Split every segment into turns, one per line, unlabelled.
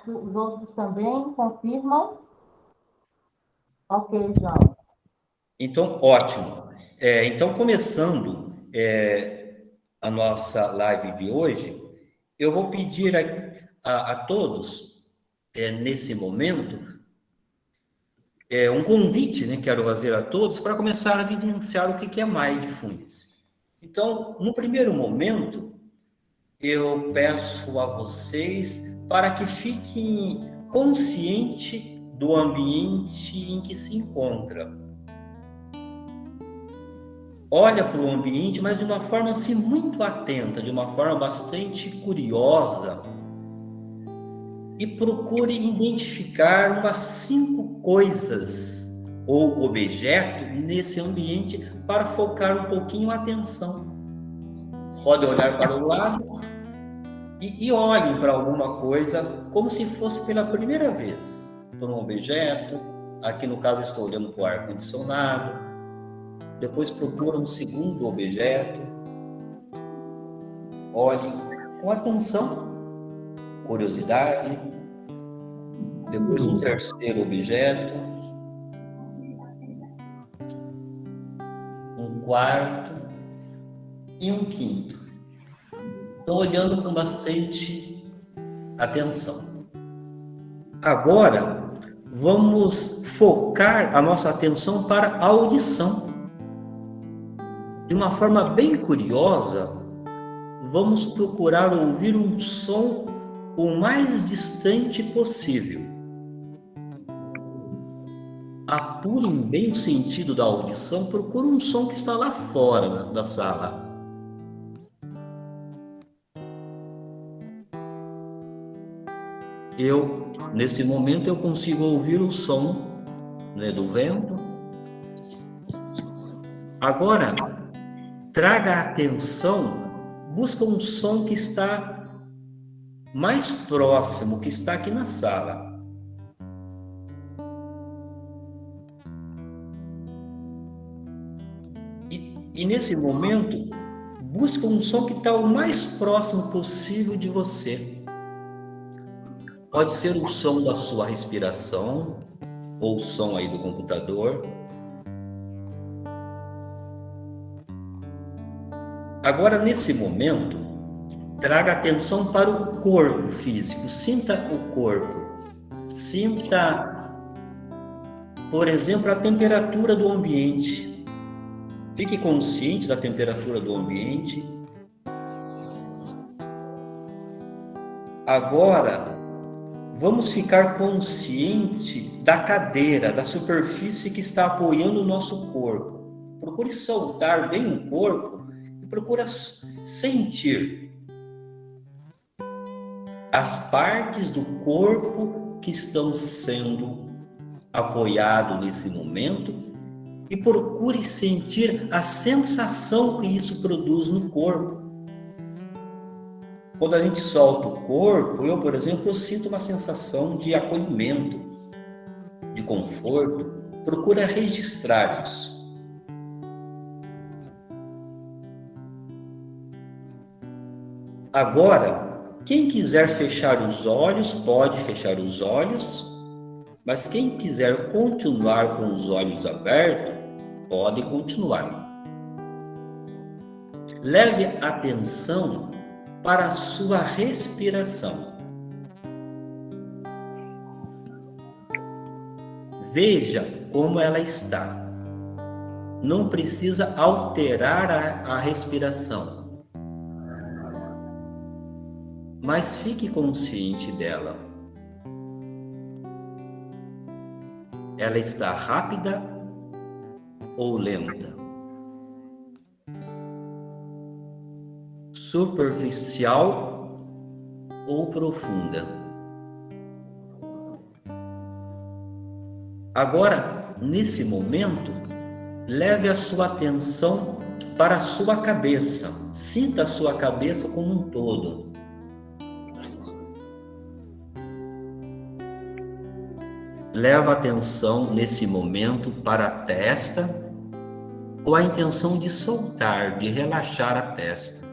Os outros também confirmam? Ok, João.
Então, ótimo. Então, começando a nossa live de hoje, eu vou pedir a todos, nesse momento, um convite, né? Quero fazer a todos para começar a vivenciar o que é Mindfulness. Então, no primeiro momento, eu peço a vocês para que fiquem conscientes do ambiente em que se encontra. Olha para o ambiente, mas de uma forma assim muito atenta, de uma forma bastante curiosa, e procure identificar umas 5 coisas ou objetos nesse ambiente para focar um pouquinho a atenção. Pode olhar para o lado e olhem para alguma coisa como se fosse pela primeira vez. Por um objeto, aqui no caso estou olhando para o ar-condicionado, depois procura um segundo objeto, olhem com atenção, curiosidade, depois um terceiro objeto, um quarto e um quinto. Estou olhando com bastante atenção. Agora, vamos focar a nossa atenção para a audição. De uma forma bem curiosa, vamos procurar ouvir um som o mais distante possível. Apurem bem o sentido da audição, procure um som que está lá fora da sala. Nesse momento, eu consigo ouvir o som, né, do vento. Agora, traga a atenção, busca um som que está mais próximo, que está aqui na sala. E nesse momento, busca um som que está o mais próximo possível de você. Pode ser o som da sua respiração, ou o som aí do computador. Agora, nesse momento, traga atenção para o corpo físico. Sinta o corpo. Sinta, por exemplo, a temperatura do ambiente. Fique consciente da temperatura do ambiente. Agora, vamos ficar consciente da cadeira, da superfície que está apoiando o nosso corpo. Procure soltar bem o corpo e procure sentir as partes do corpo que estão sendo apoiadas nesse momento e procure sentir a sensação que isso produz no corpo. Quando a gente solta o corpo, eu, por exemplo, eu sinto uma sensação de acolhimento, de conforto. Procura registrar isso. Agora, quem quiser fechar os olhos, pode fechar os olhos, mas quem quiser continuar com os olhos abertos, pode continuar. Leve atenção para a sua respiração. Veja como ela está. Não precisa alterar a respiração, mas fique consciente dela. Ela está rápida ou lenta? Superficial ou profunda? Agora, nesse momento, leve a sua atenção para a sua cabeça. Sinta a sua cabeça como um todo. Leva a atenção nesse momento para a testa, com a intenção de soltar, de relaxar a testa.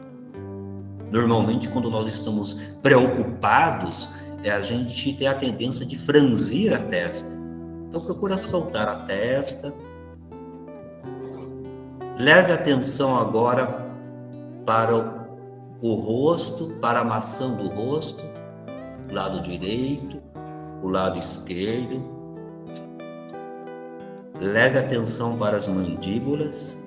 Normalmente, quando nós estamos preocupados, é a gente ter a tendência de franzir a testa. Então procura soltar a testa. Leve atenção agora para o rosto, para a maçã do rosto, o lado direito, o lado esquerdo. Leve atenção para as mandíbulas.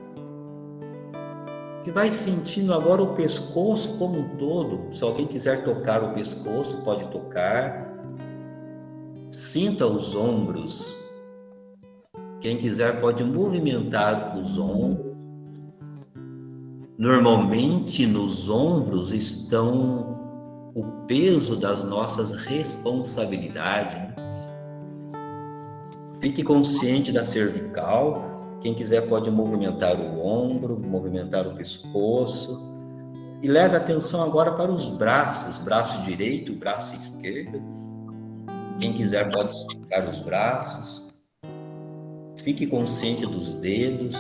E vai sentindo agora o pescoço como um todo. Se alguém quiser tocar o pescoço, pode tocar. Sinta os ombros. Quem quiser pode movimentar os ombros. Normalmente nos ombros estão o peso das nossas responsabilidades, né? Fique consciente da cervical. Quem quiser pode movimentar o ombro, movimentar o pescoço. E leve atenção agora para os braços, braço direito, braço esquerdo. Quem quiser pode esticar os braços. Fique consciente dos dedos.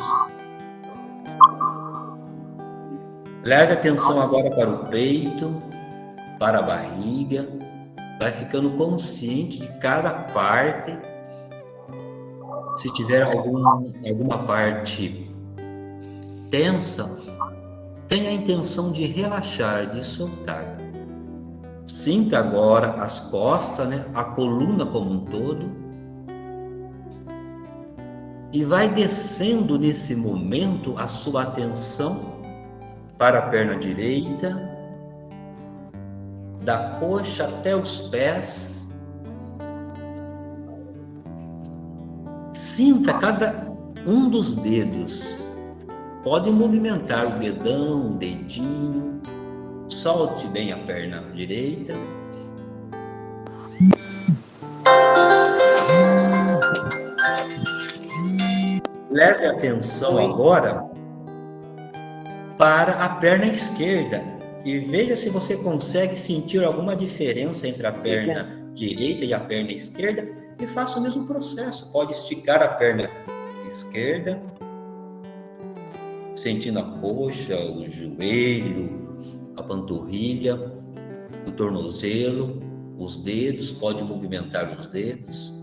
Leve atenção agora para o peito, para a barriga. Vai ficando consciente de cada parte. Se tiver alguma parte tensa, tenha a intenção de relaxar, de soltar. Sinta agora as costas, né? A coluna como um todo. E vai descendo nesse momento a sua atenção para a perna direita, da coxa até os pés. Sinta cada um dos dedos. Pode movimentar o dedão, o dedinho. Solte bem a perna direita. Leve atenção agora para a perna esquerda e veja se você consegue sentir alguma diferença entre a perna direita e a perna esquerda e faça o mesmo processo. Pode esticar a perna esquerda, sentindo a coxa, o joelho, a panturrilha, o tornozelo, os dedos, pode movimentar os dedos.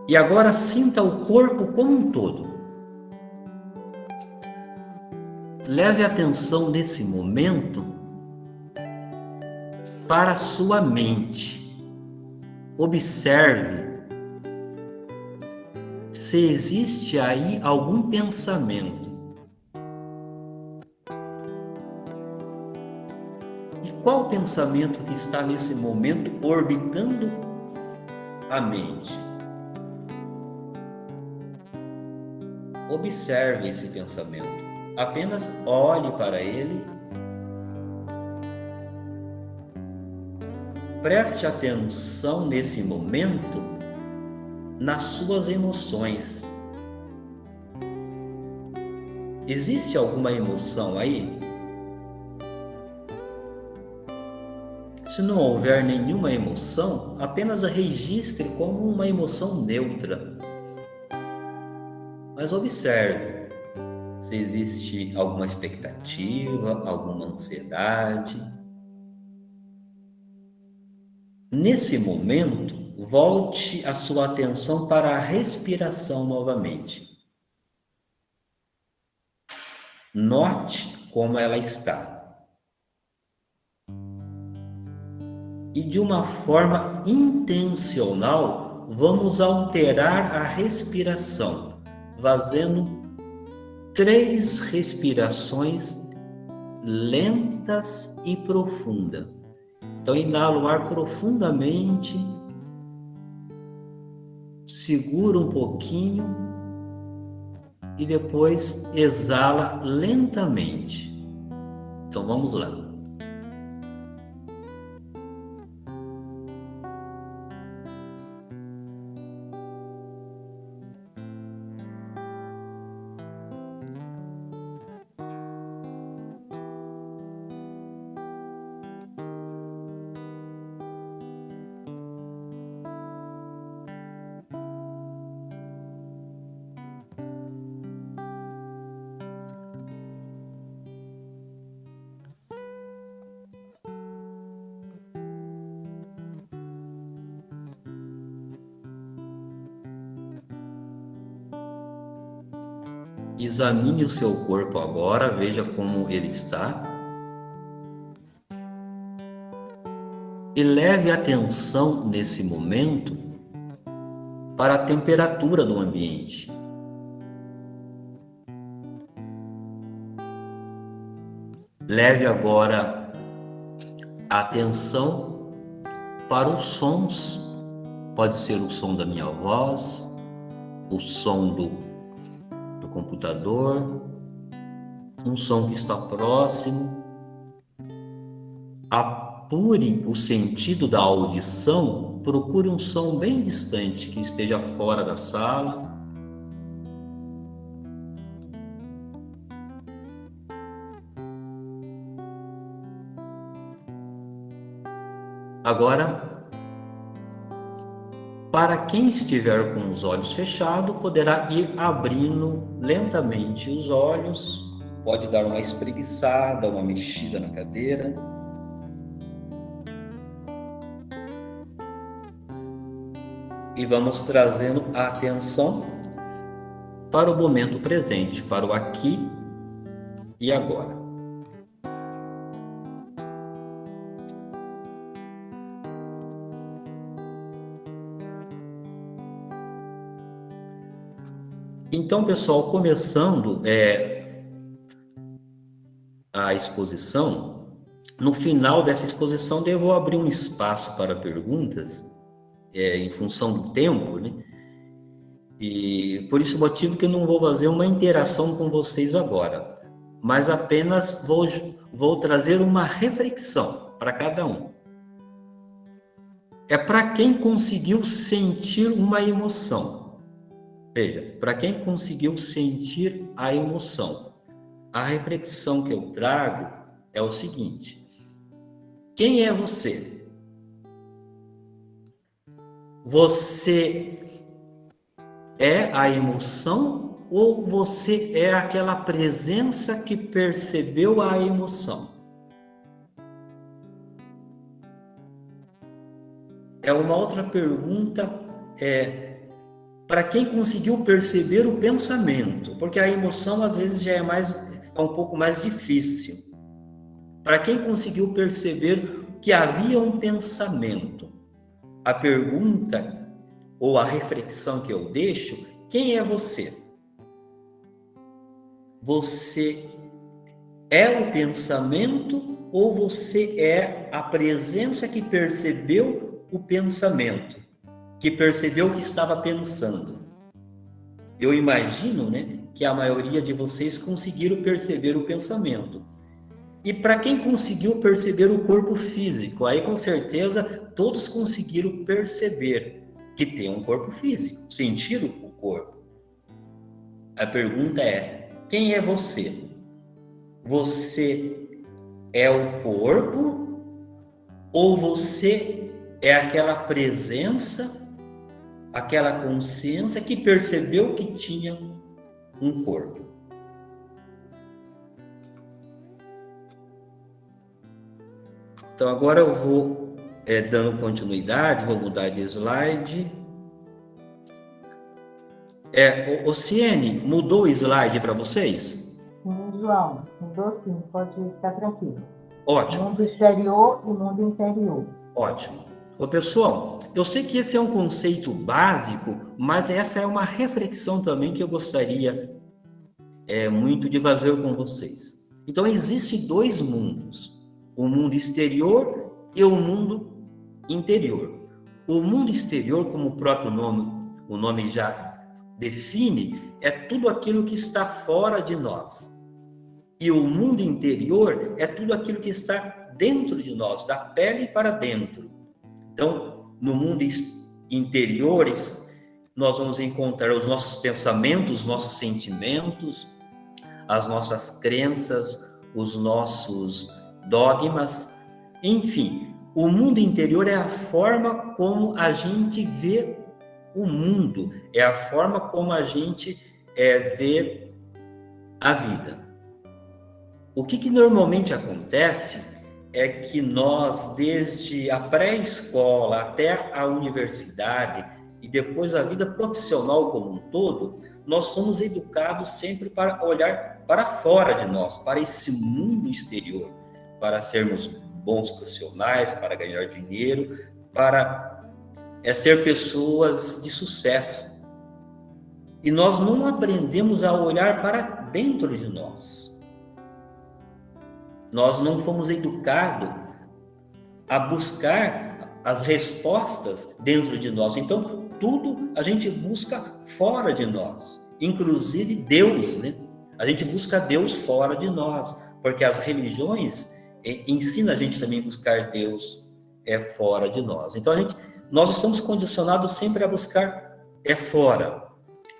E agora sinta o corpo como um todo. Leve atenção nesse momento para a sua mente. Observe se existe aí algum pensamento. E qual o pensamento que está nesse momento orbitando a mente? Observe esse pensamento. Apenas olhe para ele. Preste atenção nesse momento nas suas emoções. Existe alguma emoção aí? Se não houver nenhuma emoção, apenas a registre como uma emoção neutra. Mas observe se existe alguma expectativa, alguma ansiedade. Nesse momento, volte a sua atenção para a respiração novamente. Note como ela está. E de uma forma intencional, vamos alterar a respiração, fazendo 3 respirações lentas e profundas. Então, inala o ar profundamente, segura um pouquinho e depois exala lentamente. Então, vamos lá. examine o seu corpo agora, veja como ele está. E leve atenção nesse momento para a temperatura do ambiente. Leve agora a atenção para os sons. Pode ser o som da minha voz, o som do computador, um som que está próximo. Apure o sentido da audição, procure um som bem distante que esteja fora da sala. Agora, para quem estiver com os olhos fechados, poderá ir abrindo lentamente os olhos, pode dar uma espreguiçada, uma mexida na cadeira. E vamos trazendo a atenção para o momento presente, para o aqui e agora. Então, pessoal, começando a exposição, no final dessa exposição devo abrir um espaço para perguntas, em função do tempo, né? E por esse motivo que eu não vou fazer uma interação com vocês agora, mas apenas vou trazer uma reflexão para cada um. É para quem conseguiu sentir uma emoção. Veja, para quem conseguiu sentir a emoção, a reflexão que eu trago é o seguinte: quem é você? Você é a emoção ou você é aquela presença que percebeu a emoção? É uma outra pergunta, para quem conseguiu perceber o pensamento, porque a emoção às vezes já é um pouco mais difícil. Para quem conseguiu perceber que havia um pensamento, a pergunta ou a reflexão que eu deixo: quem é você? Você é o pensamento ou você é a presença que percebeu o pensamento? Que percebeu o que estava pensando? Eu imagino, né, que a maioria de vocês conseguiram perceber o pensamento. E para quem conseguiu perceber o corpo físico, aí com certeza todos conseguiram perceber que tem um corpo físico, sentiram o corpo. A pergunta é: quem é você? Você é o corpo ou você é aquela presença, aquela consciência que percebeu que tinha um corpo? Então agora eu vou dando continuidade, vou mudar de slide. Ociene, mudou o slide para vocês?
Sim, João, mudou sim, pode ficar tranquilo.
Ótimo.
Mundo exterior e mundo interior.
Ótimo. Ô, pessoal, eu sei que esse é um conceito básico, mas essa é uma reflexão também que eu gostaria muito de fazer com vocês. Então, existem dois mundos, o mundo exterior e o mundo interior. O mundo exterior, como o próprio nome já define, é tudo aquilo que está fora de nós. E o mundo interior é tudo aquilo que está dentro de nós, da pele para dentro. Então, no mundo interiores, nós vamos encontrar os nossos pensamentos, os nossos sentimentos, as nossas crenças, os nossos dogmas, enfim. O mundo interior é a forma como a gente vê o mundo, é a forma como a gente vê a vida. O que normalmente acontece é que nós, desde a pré-escola até a universidade e depois a vida profissional como um todo, nós somos educados sempre para olhar para fora de nós, para esse mundo exterior, para sermos bons profissionais, para ganhar dinheiro, para ser pessoas de sucesso. E nós não aprendemos a olhar para dentro de nós. Nós não fomos educados a buscar as respostas dentro de nós. Então, tudo a gente busca fora de nós, inclusive Deus, né? A gente busca Deus fora de nós, porque as religiões ensinam a gente também a buscar Deus fora de nós. Então, nós estamos condicionados sempre a buscar fora,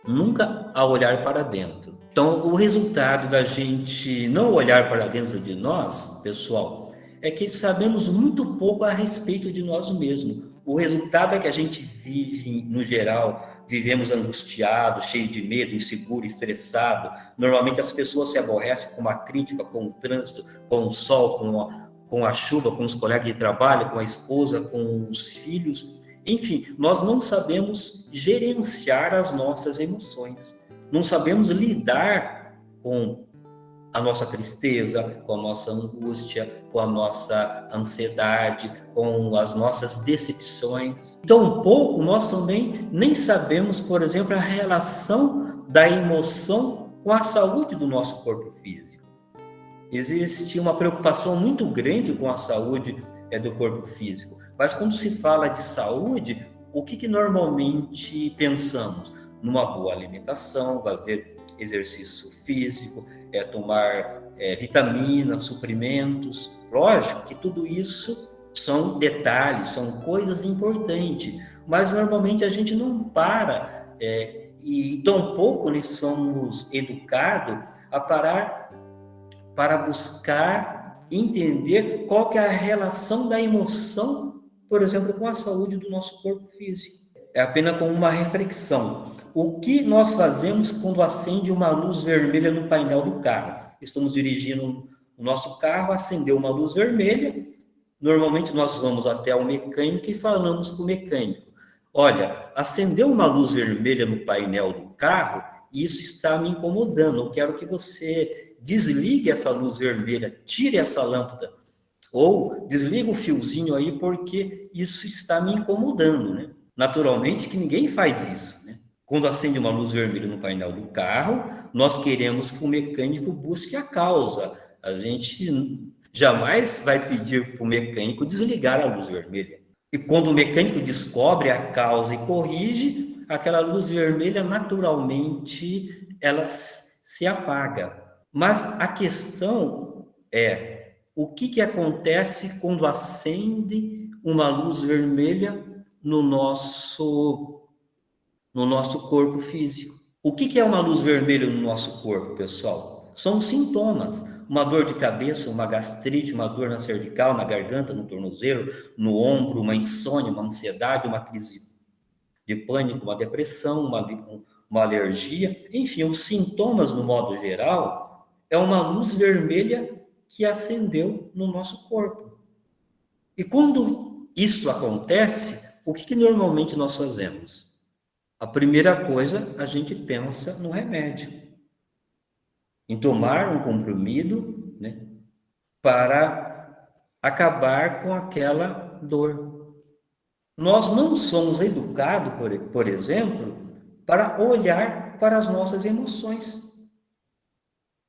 nunca a olhar para dentro. Então, o resultado da gente não olhar para dentro de nós, pessoal, é que sabemos muito pouco a respeito de nós mesmos. O resultado é que a gente vive, no geral, vivemos angustiados, cheios de medo, inseguro, estressado. Normalmente as pessoas se aborrecem com uma crítica, com o trânsito, com o sol, com a chuva, com os colegas de trabalho, com a esposa, com os filhos. Enfim, nós não sabemos gerenciar as nossas emoções. Não sabemos lidar com a nossa tristeza, com a nossa angústia, com a nossa ansiedade, com as nossas decepções. Tão pouco nós também nem sabemos, por exemplo, a relação da emoção com a saúde do nosso corpo físico. Existe uma preocupação muito grande com a saúde do corpo físico, mas quando se fala de saúde, o que normalmente pensamos? Numa boa alimentação, fazer exercício físico, tomar vitaminas, suprimentos. Lógico que tudo isso são detalhes, são coisas importantes, mas normalmente a gente não para e tampouco somos educados a parar para buscar entender qual que é a relação da emoção, por exemplo, com a saúde do nosso corpo físico. É apenas como uma reflexão. O que nós fazemos quando acende uma luz vermelha no painel do carro? Estamos dirigindo o nosso carro, acendeu uma luz vermelha. Normalmente nós vamos até o mecânico e falamos para o mecânico: olha, acendeu uma luz vermelha no painel do carro e isso está me incomodando. Eu quero que você desligue essa luz vermelha, tire essa lâmpada, ou desliga o fiozinho aí porque isso está me incomodando, né? Naturalmente que ninguém faz isso, né? Quando acende uma luz vermelha no painel do carro, nós queremos que o mecânico busque a causa. A gente jamais vai pedir para o mecânico desligar a luz vermelha. E quando o mecânico descobre a causa e corrige, aquela luz vermelha naturalmente ela se apaga. Mas a questão é: o que acontece quando acende uma luz vermelha no nosso corpo físico? O que é uma luz vermelha no nosso corpo, pessoal? São sintomas: uma dor de cabeça, uma gastrite, uma dor na cervical, na garganta, no tornozelo, no ombro, uma insônia, uma ansiedade, uma crise de pânico, uma depressão, uma alergia. Enfim, os sintomas, no modo geral, é uma luz vermelha que acendeu no nosso corpo. E quando isso acontece, o que normalmente nós fazemos? A primeira coisa, a gente pensa no remédio, em tomar um comprimido, né, para acabar com aquela dor. Nós não somos educados, por exemplo, para olhar para as nossas emoções,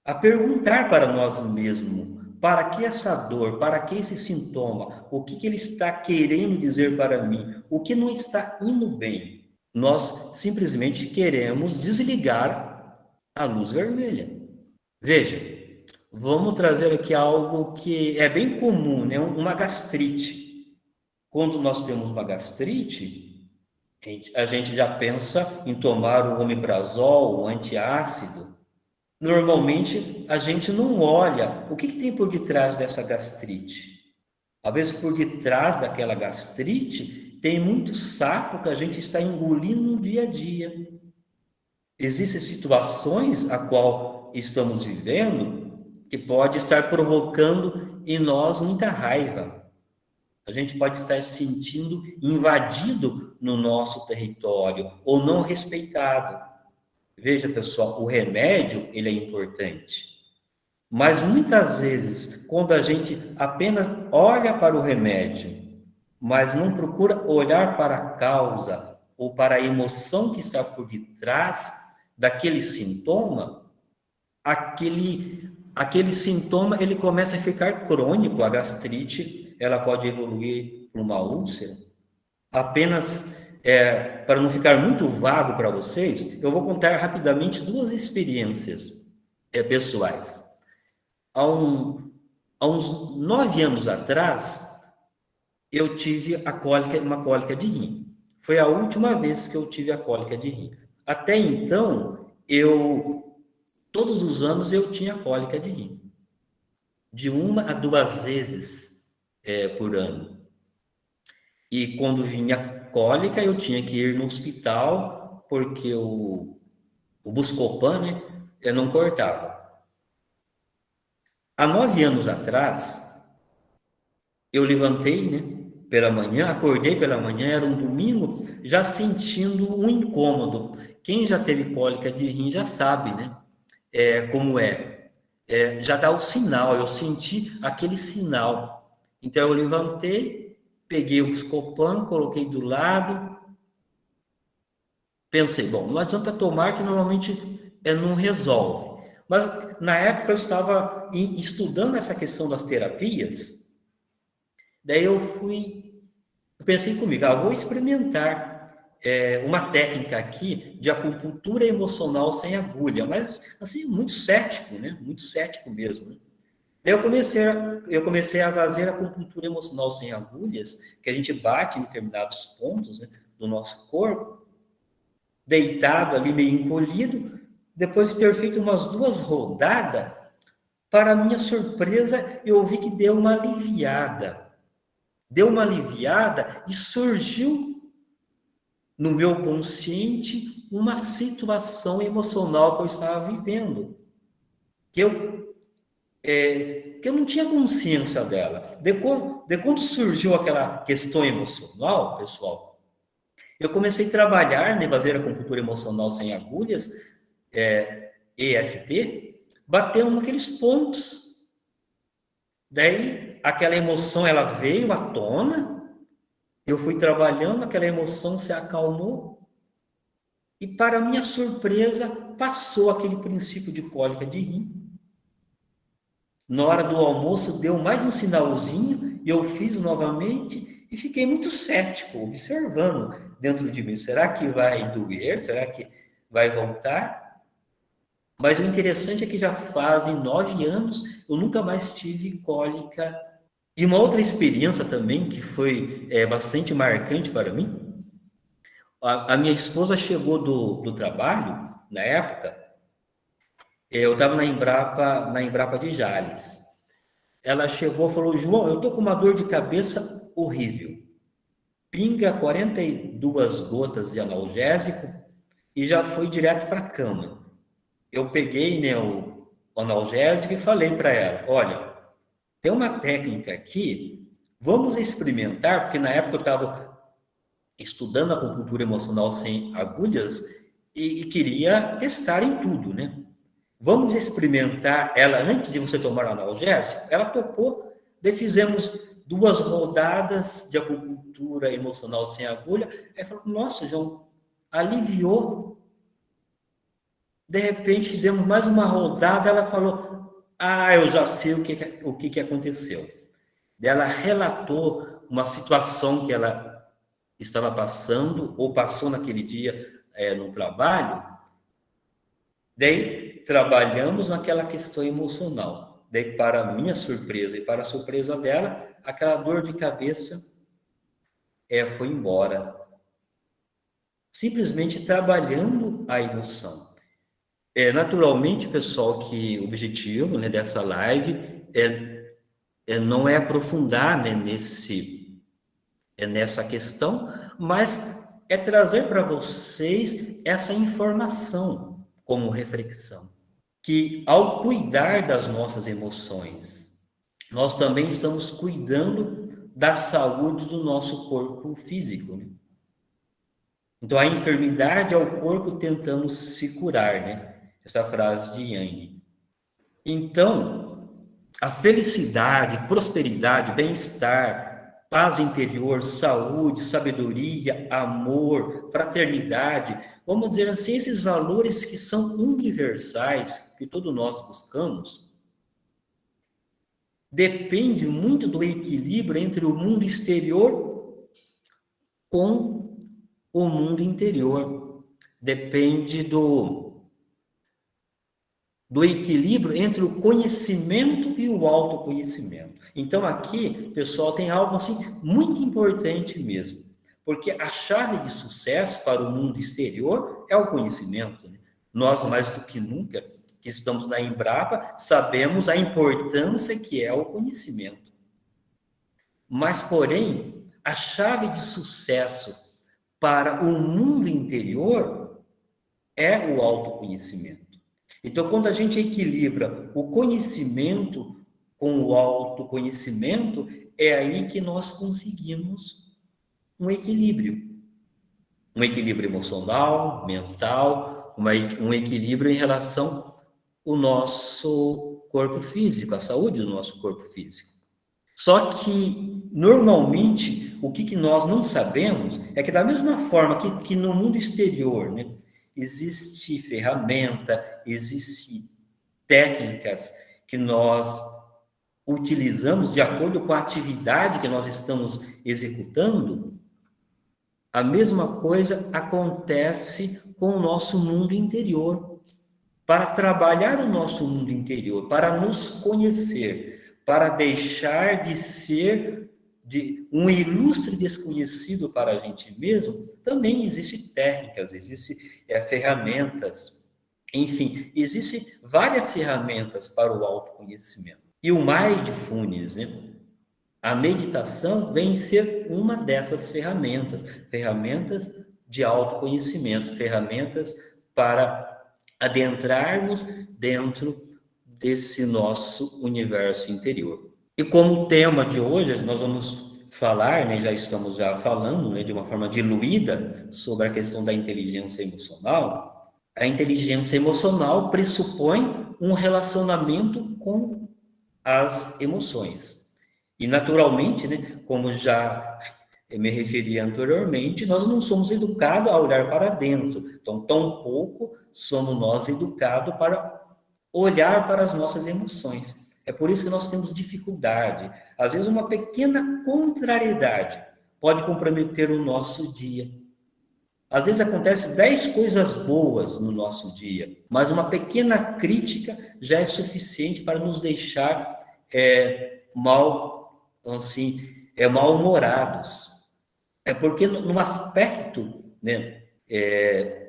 a perguntar para nós mesmos: para que essa dor, para que esse sintoma, o que ele está querendo dizer para mim, o que não está indo bem. Nós simplesmente queremos desligar a luz vermelha. Veja, vamos trazer aqui algo que é bem comum, né? Uma gastrite. Quando nós temos uma gastrite, a gente já pensa em tomar o omeprazol, o antiácido. Normalmente, a gente não olha o que tem por detrás dessa gastrite. Às vezes, por detrás daquela gastrite, tem muito sapo que a gente está engolindo no dia a dia. Existem situações a qual estamos vivendo que pode estar provocando em nós muita raiva. A gente pode estar se sentindo invadido no nosso território ou não respeitado. veja, pessoal, o remédio, ele é importante. Mas muitas vezes, quando a gente apenas olha para o remédio, mas não procura olhar para a causa ou para a emoção que está por detrás daquele sintoma, aquele sintoma ele começa a ficar crônico. A gastrite ela pode evoluir para uma úlcera. Apenas para não ficar muito vago para vocês, eu vou contar rapidamente duas experiências pessoais. Há uns 9 anos atrás, eu tive uma cólica de rim. Foi a última vez que eu tive a cólica de rim. Até então, todos os anos eu tinha cólica de rim. De 1 a 2 vezes por ano. E quando vinha cólica, eu tinha que ir no hospital, porque o Buscopan, né, eu não cortava. Há 9 anos atrás, eu levantei, né, pela manhã, acordei pela manhã, era um domingo, já sentindo um incômodo. Quem já teve cólica de rim já sabe, né, como é. Já dá o sinal, eu senti aquele sinal. Então, eu levantei, peguei o Buscopan, coloquei do lado, pensei, bom, não adianta tomar que normalmente não resolve. Mas, na época, eu estava estudando essa questão das terapias, daí eu pensei comigo, vou experimentar uma técnica aqui de acupuntura emocional sem agulha, mas assim, muito cético, né? Muito cético mesmo. Né? Daí eu comecei a fazer acupuntura emocional sem agulhas, que a gente bate em determinados pontos, né, do nosso corpo, deitado ali, meio encolhido, depois de ter feito umas 2 rodadas, para minha surpresa, eu vi que deu uma aliviada. Deu uma aliviada e surgiu no meu consciente uma situação emocional que eu estava vivendo, que eu não tinha consciência dela. De quando surgiu aquela questão emocional, pessoal, eu comecei a trabalhar, né, fazer acupuntura emocional sem agulhas, EFT, batendo naqueles pontos. Daí, aquela emoção, ela veio à tona, eu fui trabalhando, aquela emoção se acalmou, e para minha surpresa, passou aquele princípio de cólica de rim. Na hora do almoço, deu mais um sinalzinho, e eu fiz novamente, e fiquei muito cético, observando dentro de mim, será que vai doer? Será que vai voltar? Mas o interessante é que já fazem 9 anos, eu nunca mais tive cólica. E uma outra experiência também, que foi bastante marcante para mim, a minha esposa chegou do trabalho, na época, eu estava na Embrapa de Jales. Ela chegou e falou, João, eu estou com uma dor de cabeça horrível. Pinga 42 gotas de analgésico e já foi direto para a cama. Eu peguei, né, o analgésico e falei para ela, olha, tem uma técnica aqui, vamos experimentar, porque na época eu estava estudando acupuntura emocional sem agulhas e queria testar em tudo, né? Vamos experimentar ela antes de você tomar o analgésico? Ela topou, daí fizemos 2 rodadas de acupuntura emocional sem agulha, aí falou, nossa, João, aliviou. De repente fizemos mais uma rodada, ela falou, eu já sei o que aconteceu. Ela relatou uma situação que ela estava passando, ou passou naquele dia no trabalho, daí trabalhamos naquela questão emocional. Daí, para minha surpresa e para a surpresa dela, aquela dor de cabeça foi embora. Simplesmente trabalhando a emoção. Naturalmente, pessoal, que o objetivo, né, dessa live não é aprofundar, né, nessa questão, mas é trazer para vocês essa informação como reflexão. Que ao cuidar das nossas emoções, nós também estamos cuidando da saúde do nosso corpo físico, né? Então, a enfermidade é o corpo tentando se curar, né? Essa frase de Yang. Então, a felicidade, prosperidade, bem-estar, paz interior, saúde, sabedoria, amor, fraternidade, vamos dizer assim, esses valores que são universais, que todos nós buscamos, depende muito do equilíbrio entre o mundo exterior com o mundo interior. Depende do equilíbrio entre o conhecimento e o autoconhecimento. Então, aqui, pessoal, tem algo assim muito importante mesmo, porque a chave de sucesso para o mundo exterior é o conhecimento, né? Nós, mais do que nunca, que estamos na Embrapa, sabemos a importância que é o conhecimento. Mas, porém, a chave de sucesso para o mundo interior é o autoconhecimento. Então, quando a gente equilibra o conhecimento com o autoconhecimento, é aí que nós conseguimos um equilíbrio. Um equilíbrio emocional, mental, um equilíbrio em relação ao nosso corpo físico, a saúde do nosso corpo físico. Só que, normalmente, o que nós não sabemos é que, da mesma forma que no mundo exterior, né, existe ferramenta, existe técnicas que nós utilizamos de acordo com a atividade que nós estamos executando, a mesma coisa acontece com o nosso mundo interior. Para trabalhar o nosso mundo interior, para nos conhecer, para deixar de ser um ilustre desconhecido para a gente mesmo, também existem técnicas, existem ferramentas, enfim, existem várias ferramentas para o autoconhecimento. E o Mindfulness, né? A meditação vem ser uma dessas ferramentas, ferramentas de autoconhecimento, ferramentas para adentrarmos dentro desse nosso universo interior. E como tema de hoje, nós vamos falar, né, já estamos falando, né, de uma forma diluída sobre a questão da inteligência emocional. A inteligência emocional pressupõe um relacionamento com as emoções. E, naturalmente, né, como já me referi anteriormente, nós não somos educados a olhar para dentro. Então, tampouco somos nós educados para olhar para as nossas emoções. É por isso que nós temos dificuldade. Às vezes, uma pequena contrariedade pode comprometer o nosso dia. Às vezes, acontece 10 coisas boas no nosso dia, mas uma pequena crítica já é suficiente para nos deixar mal-humorados. É porque no aspecto, né,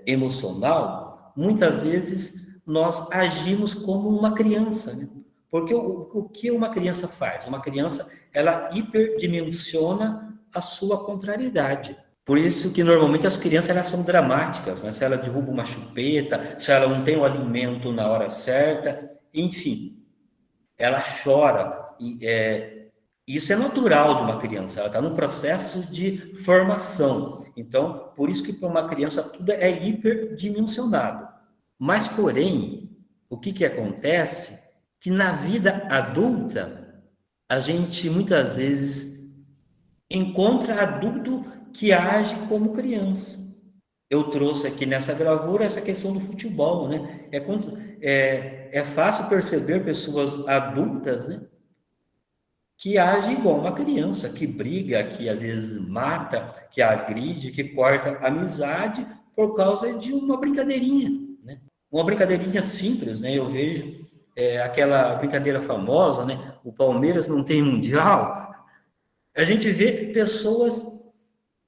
emocional, muitas vezes nós agimos como uma criança, né? Porque o que uma criança faz? Uma criança, ela hiperdimensiona a sua contrariedade. Por isso que normalmente as crianças, elas são dramáticas, né? Se ela derruba uma chupeta, se ela não tem o alimento na hora certa, enfim, ela chora. Isso é natural de uma criança, ela está num processo de formação. Então, por isso que para uma criança tudo é hiperdimensionado. Mas, porém, o que acontece? Que na vida adulta, a gente muitas vezes encontra adulto que age como criança. Eu trouxe aqui nessa gravura essa questão do futebol, né? É fácil perceber pessoas adultas, né, que age igual uma criança, que briga, que às vezes mata, que agride, que corta amizade por causa de uma brincadeirinha, né? Uma brincadeirinha simples, né? Eu vejo aquela brincadeira famosa, né? O Palmeiras não tem mundial. A gente vê pessoas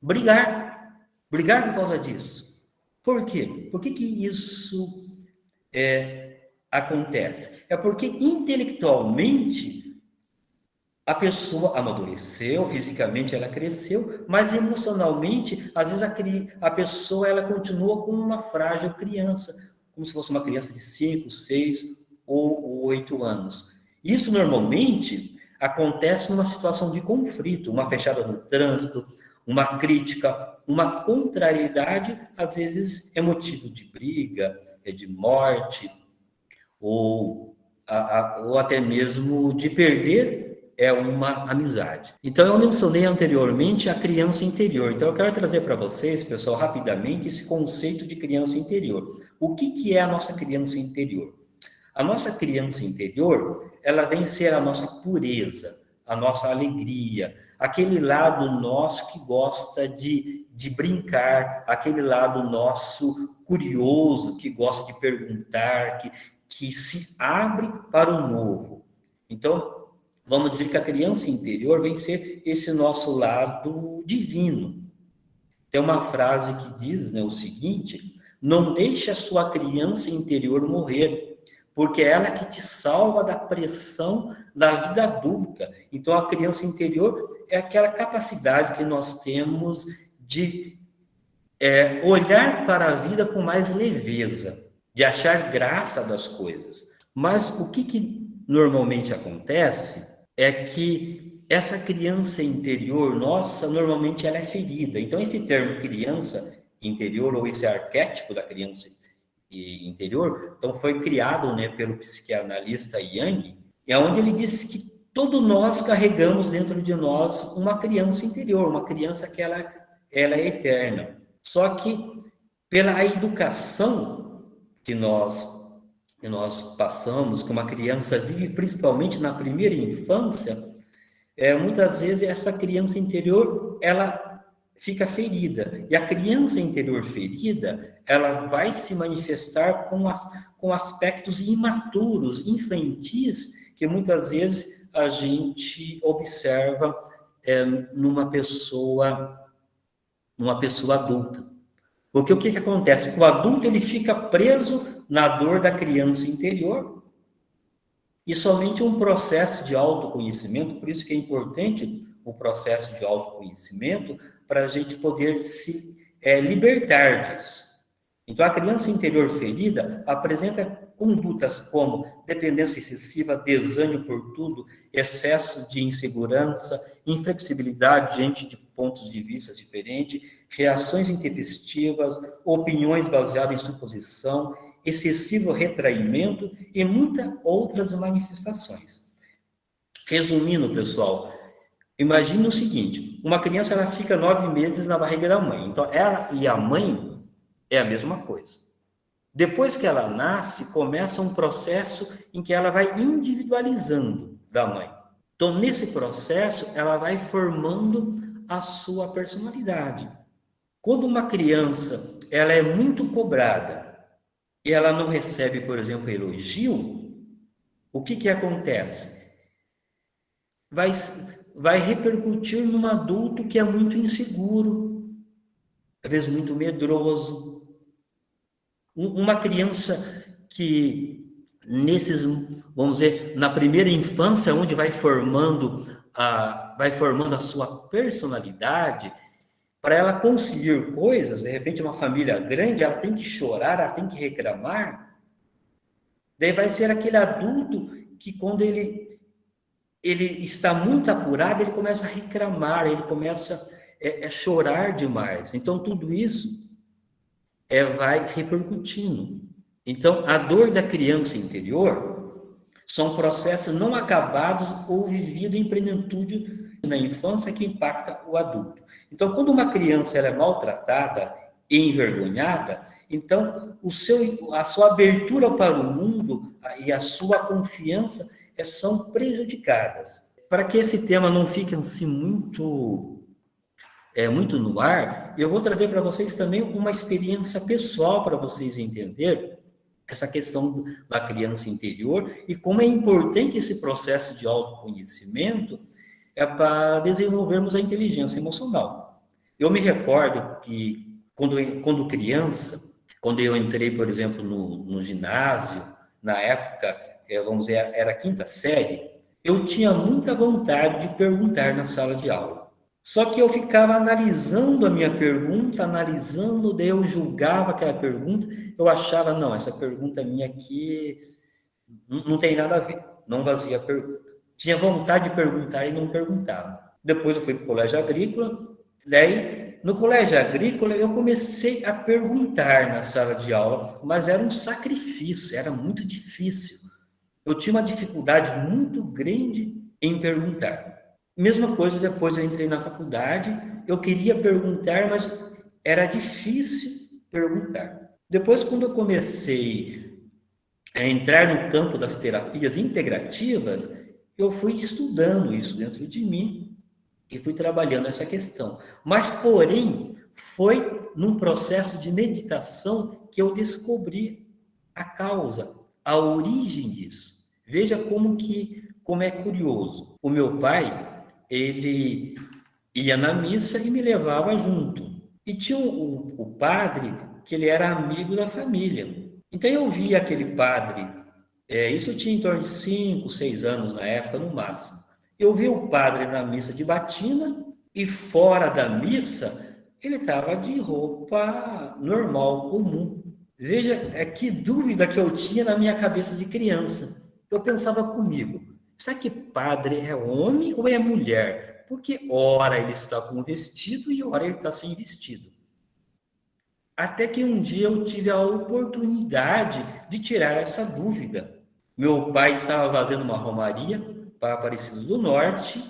brigar por causa disso. Por quê? Por que isso acontece? É porque intelectualmente a pessoa amadureceu, fisicamente ela cresceu, mas emocionalmente, às vezes a pessoa ela continua como uma frágil criança, como se fosse uma criança de 5, 6 ou 8 anos. Isso normalmente acontece numa situação de conflito, uma fechada no trânsito, uma crítica, uma contrariedade, às vezes é motivo de briga, é de morte, ou, ou até mesmo de perder uma amizade. Então, eu mencionei anteriormente a criança interior. Então, eu quero trazer para vocês, pessoal, rapidamente, esse conceito de criança interior. O que é a nossa criança interior? A nossa criança interior, ela vem ser a nossa pureza, a nossa alegria, aquele lado nosso que gosta de brincar, aquele lado nosso curioso, que gosta de perguntar, que se abre para o novo. Então, vamos dizer que a criança interior vem ser esse nosso lado divino. Tem uma frase que diz, né, o seguinte: não deixe a sua criança interior morrer, porque é ela que te salva da pressão da vida adulta. Então, a criança interior é aquela capacidade que nós temos de olhar para a vida com mais leveza, de achar graça das coisas. Mas o que normalmente acontece é que essa criança interior nossa, normalmente ela é ferida. Então, esse termo criança interior, ou esse arquétipo da criança interior, então foi criado, né, pelo psicanalista Jung, é onde ele disse que todos nós carregamos dentro de nós uma criança interior, uma criança que ela é eterna. Só que pela educação que nós passamos, que uma criança vive, principalmente na primeira infância, muitas vezes essa criança interior, ela fica ferida. E a criança interior ferida, ela vai se manifestar com aspectos imaturos, infantis, que muitas vezes a gente observa numa pessoa adulta. Porque o que acontece? O adulto ele fica preso na dor da criança interior, e somente um processo de autoconhecimento, por isso que é importante o processo de autoconhecimento, para a gente poder se libertar disso. Então, a criança interior ferida apresenta condutas como dependência excessiva, desânimo por tudo, excesso de insegurança, inflexibilidade diante de pontos de vista diferentes, reações intempestivas, opiniões baseadas em suposição, excessivo retraimento e muitas outras manifestações. Resumindo, pessoal, imagine o seguinte: uma criança ela fica 9 meses na barriga da mãe. Então, ela e a mãe é a mesma coisa. Depois que ela nasce, começa um processo em que ela vai individualizando da mãe. Então, nesse processo, ela vai formando a sua personalidade. Quando uma criança ela é muito cobrada e ela não recebe, por exemplo, elogio, o que acontece? Vai repercutir num adulto que é muito inseguro, às vezes muito medroso. Uma criança que vamos dizer, na primeira infância, onde vai formando a sua personalidade, para ela conseguir coisas, de repente uma família grande, ela tem que chorar, ela tem que reclamar, daí vai ser aquele adulto que quando ele está muito apurado, ele começa a reclamar, ele começa a chorar demais. Então, tudo isso vai repercutindo. Então, a dor da criança interior são processos não acabados ou vividos em plenitude na infância que impacta o adulto. Então, quando uma criança ela é maltratada e envergonhada, então a sua abertura para o mundo e a sua confiança são prejudicadas. Para que esse tema não fique assim muito no ar, eu vou trazer para vocês também uma experiência pessoal para vocês entenderem essa questão da criança interior e como é importante esse processo de autoconhecimento para desenvolvermos a inteligência emocional. Eu me recordo que quando criança, quando eu entrei, por exemplo, no ginásio, na época, vamos dizer, era a 5ª série, eu tinha muita vontade de perguntar na sala de aula. Só que eu ficava analisando a minha pergunta, daí eu julgava aquela pergunta, eu achava, não, essa pergunta minha aqui não tem nada a ver, não fazia pergunta. Tinha vontade de perguntar e não perguntava. Depois eu fui para o colégio agrícola, Daí, no colégio agrícola, eu comecei a perguntar na sala de aula, mas era um sacrifício, era muito difícil. Eu tinha uma dificuldade muito grande em perguntar. Mesma coisa depois eu entrei na faculdade, eu queria perguntar, mas era difícil perguntar. Depois, quando eu comecei a entrar no campo das terapias integrativas, eu fui estudando isso dentro de mim e fui trabalhando essa questão. Mas, porém, foi num processo de meditação que eu descobri a causa, a origem disso. Veja como é curioso. O meu pai, ele ia na missa e me levava junto. E tinha o padre que ele era amigo da família. Então eu via aquele padre, isso eu tinha em torno de 5, 6 anos na época, no máximo. Eu vi o padre na missa de batina e fora da missa ele estava de roupa normal, comum. Veja, que dúvida que eu tinha na minha cabeça de criança. Eu pensava comigo, será que padre é homem ou é mulher? Porque ora ele está com vestido e ora ele está sem vestido. Até que um dia eu tive a oportunidade de tirar essa dúvida. Meu pai estava fazendo uma romaria para Aparecida do Norte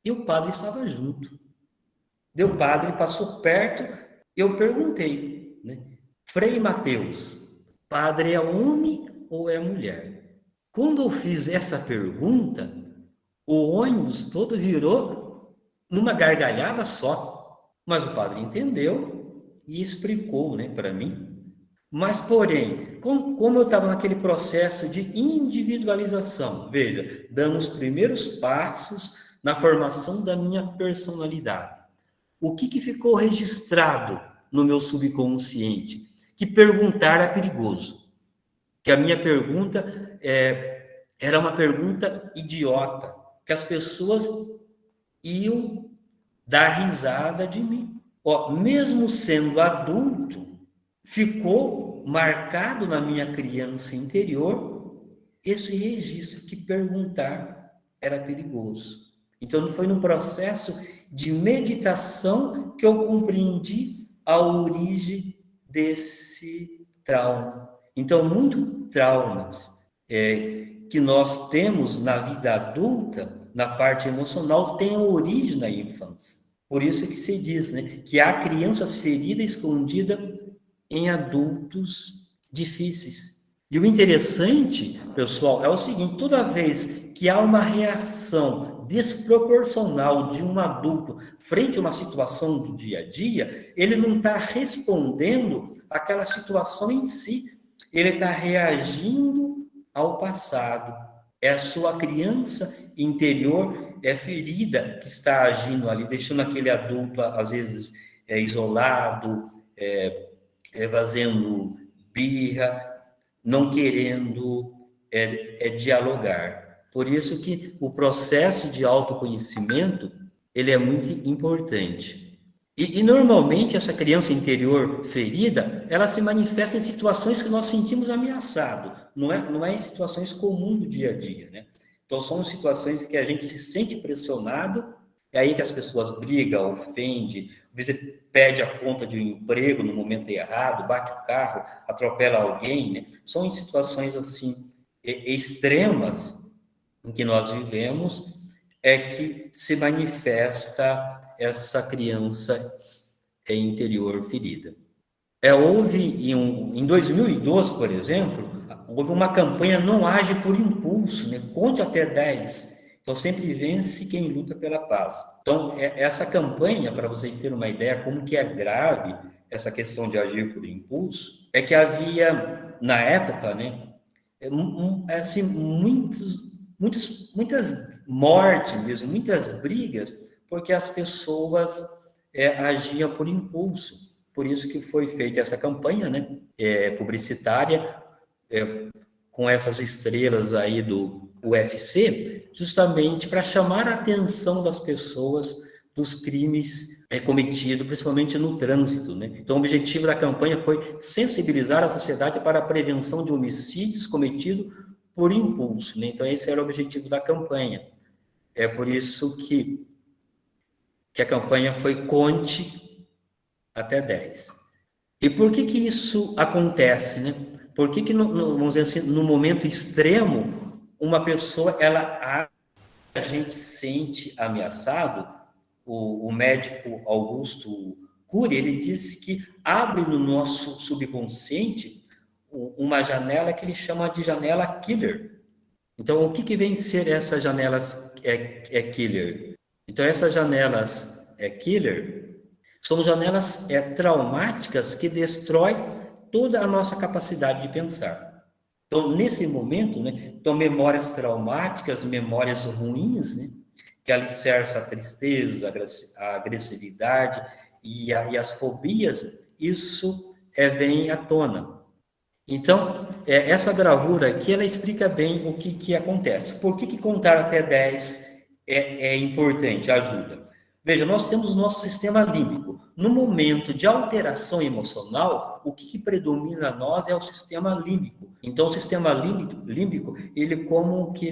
e o padre estava junto. O padre passou perto, eu perguntei, né? Frei Mateus, padre é homem ou é mulher? Quando eu fiz essa pergunta, o ônibus todo virou numa gargalhada só. Mas o padre entendeu e explicou, né, para mim. Mas, porém, como eu estava naquele processo de individualização, veja, dando os primeiros passos na formação da minha personalidade, o que ficou registrado no meu subconsciente? Que perguntar é perigoso. Que a minha pergunta era uma pergunta idiota, que as pessoas iam dar risada de mim. Mesmo sendo adulto, ficou marcado na minha criança interior esse registro que perguntar era perigoso. Então, não foi no processo de meditação que eu compreendi a origem desse trauma. Então, muitos traumas que nós temos na vida adulta, na parte emocional, têm a origem na infância. Por isso que se diz, né, que há crianças feridas escondidas em adultos difíceis. E o interessante, pessoal, é o seguinte: toda vez que há uma reação desproporcional de um adulto frente a uma situação do dia a dia, ele não está respondendo àquela situação em si, ele está reagindo ao passado. É a sua criança interior ferida que está agindo ali, deixando aquele adulto, às vezes, isolado, fazendo birra, não querendo dialogar. Por isso que o processo de autoconhecimento, ele é muito importante. E normalmente essa criança interior ferida, ela se manifesta em situações que nós sentimos ameaçado, não é em situações comuns do dia a dia, né? Então são situações que a gente se sente pressionado, é aí que as pessoas brigam, ofendem, você pede a conta de um emprego no momento errado, bate o carro, atropela alguém, né? São em situações assim extremas em que nós vivemos que se manifesta essa criança interior ferida. Houve em 2012, por exemplo, houve uma campanha Não Age por Impulso, né? Conte até 10. Então, sempre vence quem luta pela paz. Então, essa campanha, para vocês terem uma ideia como que é grave essa questão de agir por impulso, é que havia, na época, né, assim, muitas mortes mesmo, muitas brigas, porque as pessoas agiam por impulso. Por isso que foi feita essa campanha, né, publicitária, com essas estrelas aí do UFC, justamente para chamar a atenção das pessoas dos crimes cometidos, principalmente no trânsito, né? Então, o objetivo da campanha foi sensibilizar a sociedade para a prevenção de homicídios cometidos por impulso, né? Então, esse era o objetivo da campanha. É por isso que que a campanha foi conte até 10. E por que que isso acontece, né? Por que que, vamos dizer assim, no momento extremo, uma pessoa, a gente sente ameaçado? O médico Augusto Cury, ele disse que abre no nosso subconsciente uma janela que ele chama de janela killer. Então, o que que vem ser essas janelas killer? Então, essas janelas killer são janelas traumáticas que destroem toda a nossa capacidade de pensar. Então, nesse momento, né, então, memórias traumáticas, memórias ruins, né, que alicerça a tristeza, a agressividade e as fobias, isso vem à tona. Então, essa gravura aqui, ela explica bem o que acontece. Por que contar até 10 é importante, ajuda? Veja, nós temos o nosso sistema límbico. No momento de alteração emocional, o que predomina a nós é o sistema límbico. Então, o sistema límbico, ele como que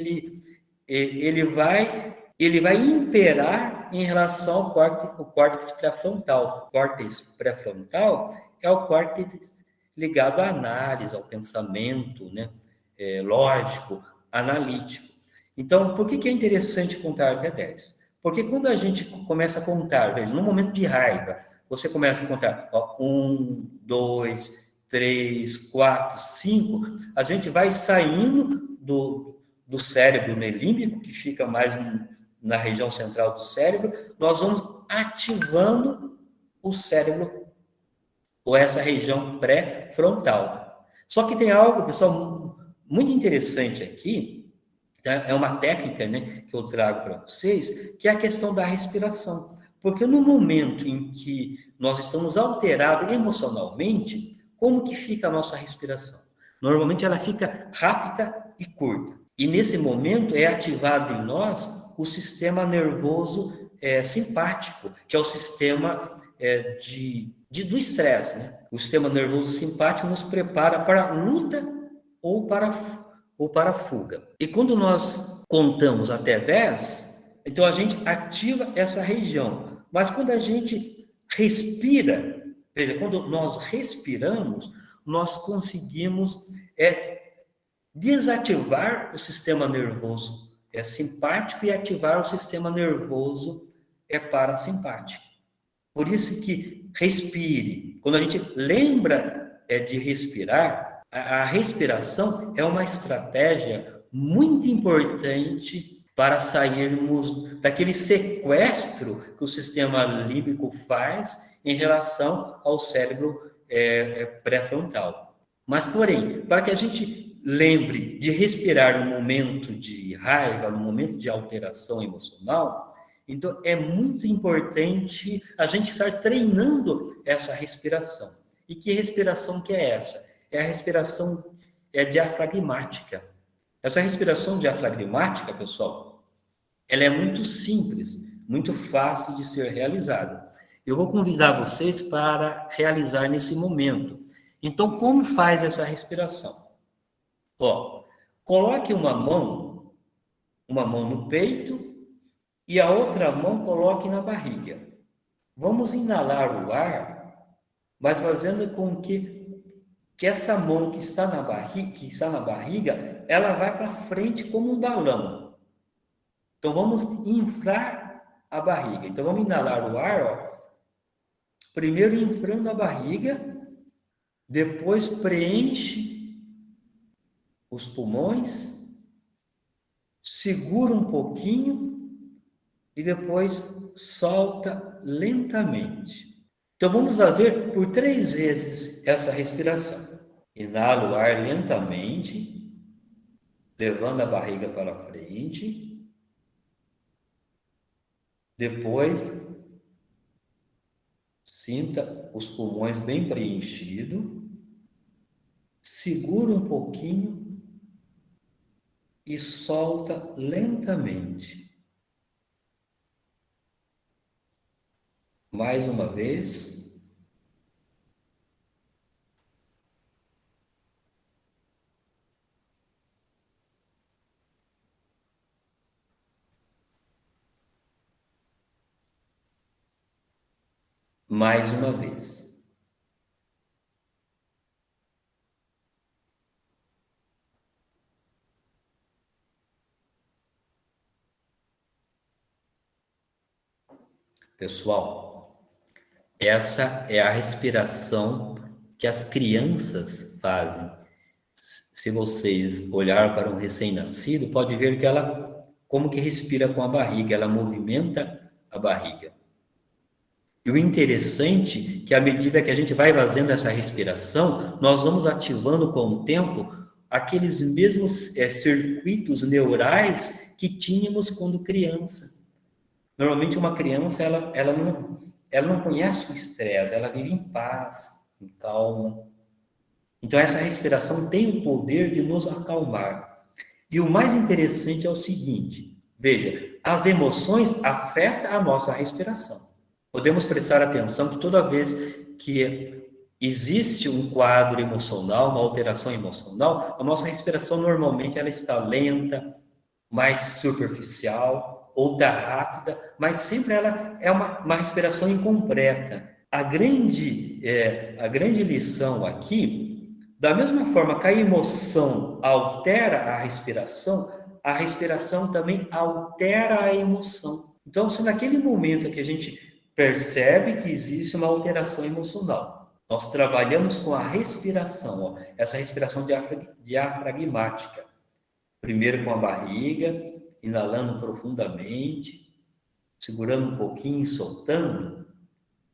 ele vai imperar em relação ao córtex pré-frontal. O córtex pré-frontal é o córtex ligado à análise, ao pensamento, né? Lógico, analítico. Então, por que é interessante contar até 10? Porque quando a gente começa a contar, veja, no momento de raiva, você começa a contar 1, 2, 3, 4, 5, a gente vai saindo do cérebro límbico, que fica mais na região central do cérebro, nós vamos ativando o cérebro ou essa região pré-frontal. Só que tem algo, pessoal, muito interessante aqui, tá? É uma técnica, né, que eu trago para vocês, que é a questão da respiração. Porque no momento em que nós estamos alterados emocionalmente, como que fica a nossa respiração? Normalmente ela fica rápida e curta. E nesse momento é ativado em nós o sistema nervoso simpático, que é o sistema do estresse, né? O sistema nervoso simpático nos prepara para a luta ou para a fuga. E quando nós contamos até 10, então a gente ativa essa região. Mas quando a gente respira, veja, quando nós respiramos, nós conseguimos desativar o sistema nervoso simpático e ativar o sistema nervoso parasimpático. Por isso que respire. Quando a gente lembra de respirar, a respiração é uma estratégia muito importante para sairmos daquele sequestro que o sistema límbico faz em relação ao cérebro pré-frontal. Mas, porém, para que a gente lembre de respirar no momento de raiva, no momento de alteração emocional, então é muito importante a gente estar treinando essa respiração. E que respiração que é essa? É a respiração diafragmática. Essa respiração diafragmática, pessoal, ela é muito simples, muito fácil de ser realizada. Eu vou convidar vocês para realizar nesse momento. Então, como faz essa respiração? Ó, coloque uma mão no peito e a outra mão coloque na barriga. Vamos inalar o ar, mas fazendo com que essa mão que está na barriga, ela vai para frente como um balão. Então vamos inflar a barriga. Então vamos inalar o ar, ó, primeiro inflando a barriga, depois preenche os pulmões, segura um pouquinho e depois solta lentamente. Então vamos fazer por 3 vezes essa respiração. Inala o ar lentamente, levando a barriga para frente. Depois, sinta os pulmões bem preenchidos. Segura um pouquinho e solta lentamente. Mais uma vez. mais uma vez. Pessoal, essa é a respiração que as crianças fazem. Se vocês olharem para um recém-nascido, pode ver que ela como que respira com a barriga, ela movimenta a barriga. E o interessante é que à medida que a gente vai fazendo essa respiração, nós vamos ativando com o tempo aqueles mesmos circuitos neurais que tínhamos quando criança. Normalmente uma criança, ela não conhece o estresse, ela vive em paz, em calma. Então essa respiração tem o poder de nos acalmar. E o mais interessante é o seguinte, veja, as emoções afetam a nossa respiração. Podemos prestar atenção que toda vez que existe um quadro emocional, uma alteração emocional, a nossa respiração normalmente ela está lenta, mais superficial ou está rápida, mas sempre ela é uma respiração incompleta. A grande lição aqui, da mesma forma que a emoção altera a respiração também altera a emoção. Então, se naquele momento que a gente percebe que existe uma alteração emocional, nós trabalhamos com a respiração, essa respiração diafragmática. Primeiro com a barriga, inalando profundamente, segurando um pouquinho e soltando.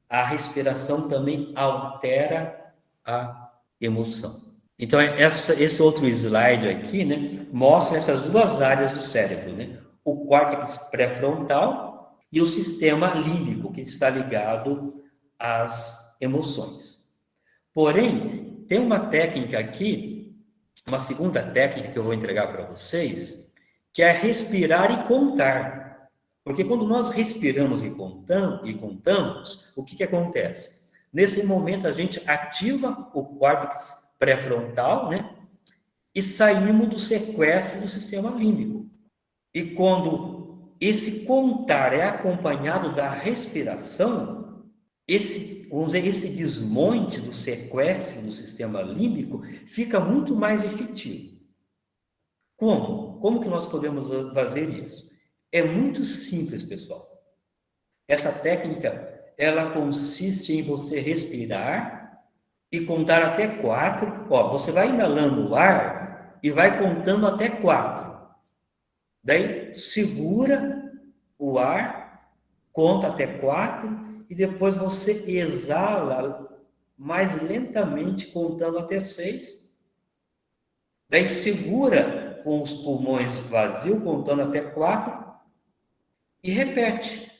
A respiração também altera a emoção. Então, esse outro slide aqui, né, mostra essas duas áreas do cérebro, né? O córtex pré-frontal e o sistema límbico, que está ligado às emoções. Porém, tem uma técnica aqui, uma segunda técnica que eu vou entregar para vocês, que é respirar e contar. Porque quando nós respiramos e contamos, o que acontece? Nesse momento, a gente ativa o córtex pré-frontal, né? E saímos do sequestro do sistema límbico. E quando esse contar é acompanhado da respiração, esse desmonte do sequestro do sistema límbico fica muito mais efetivo. Como? Como que nós podemos fazer isso? É muito simples, pessoal. Essa técnica, ela consiste em você respirar e contar até 4. Você vai inalando o ar e vai contando até 4. Daí, segura o ar, conta até 4 e depois você exala mais lentamente, contando até 6. Daí, segura com os pulmões vazios, contando até 4 e repete.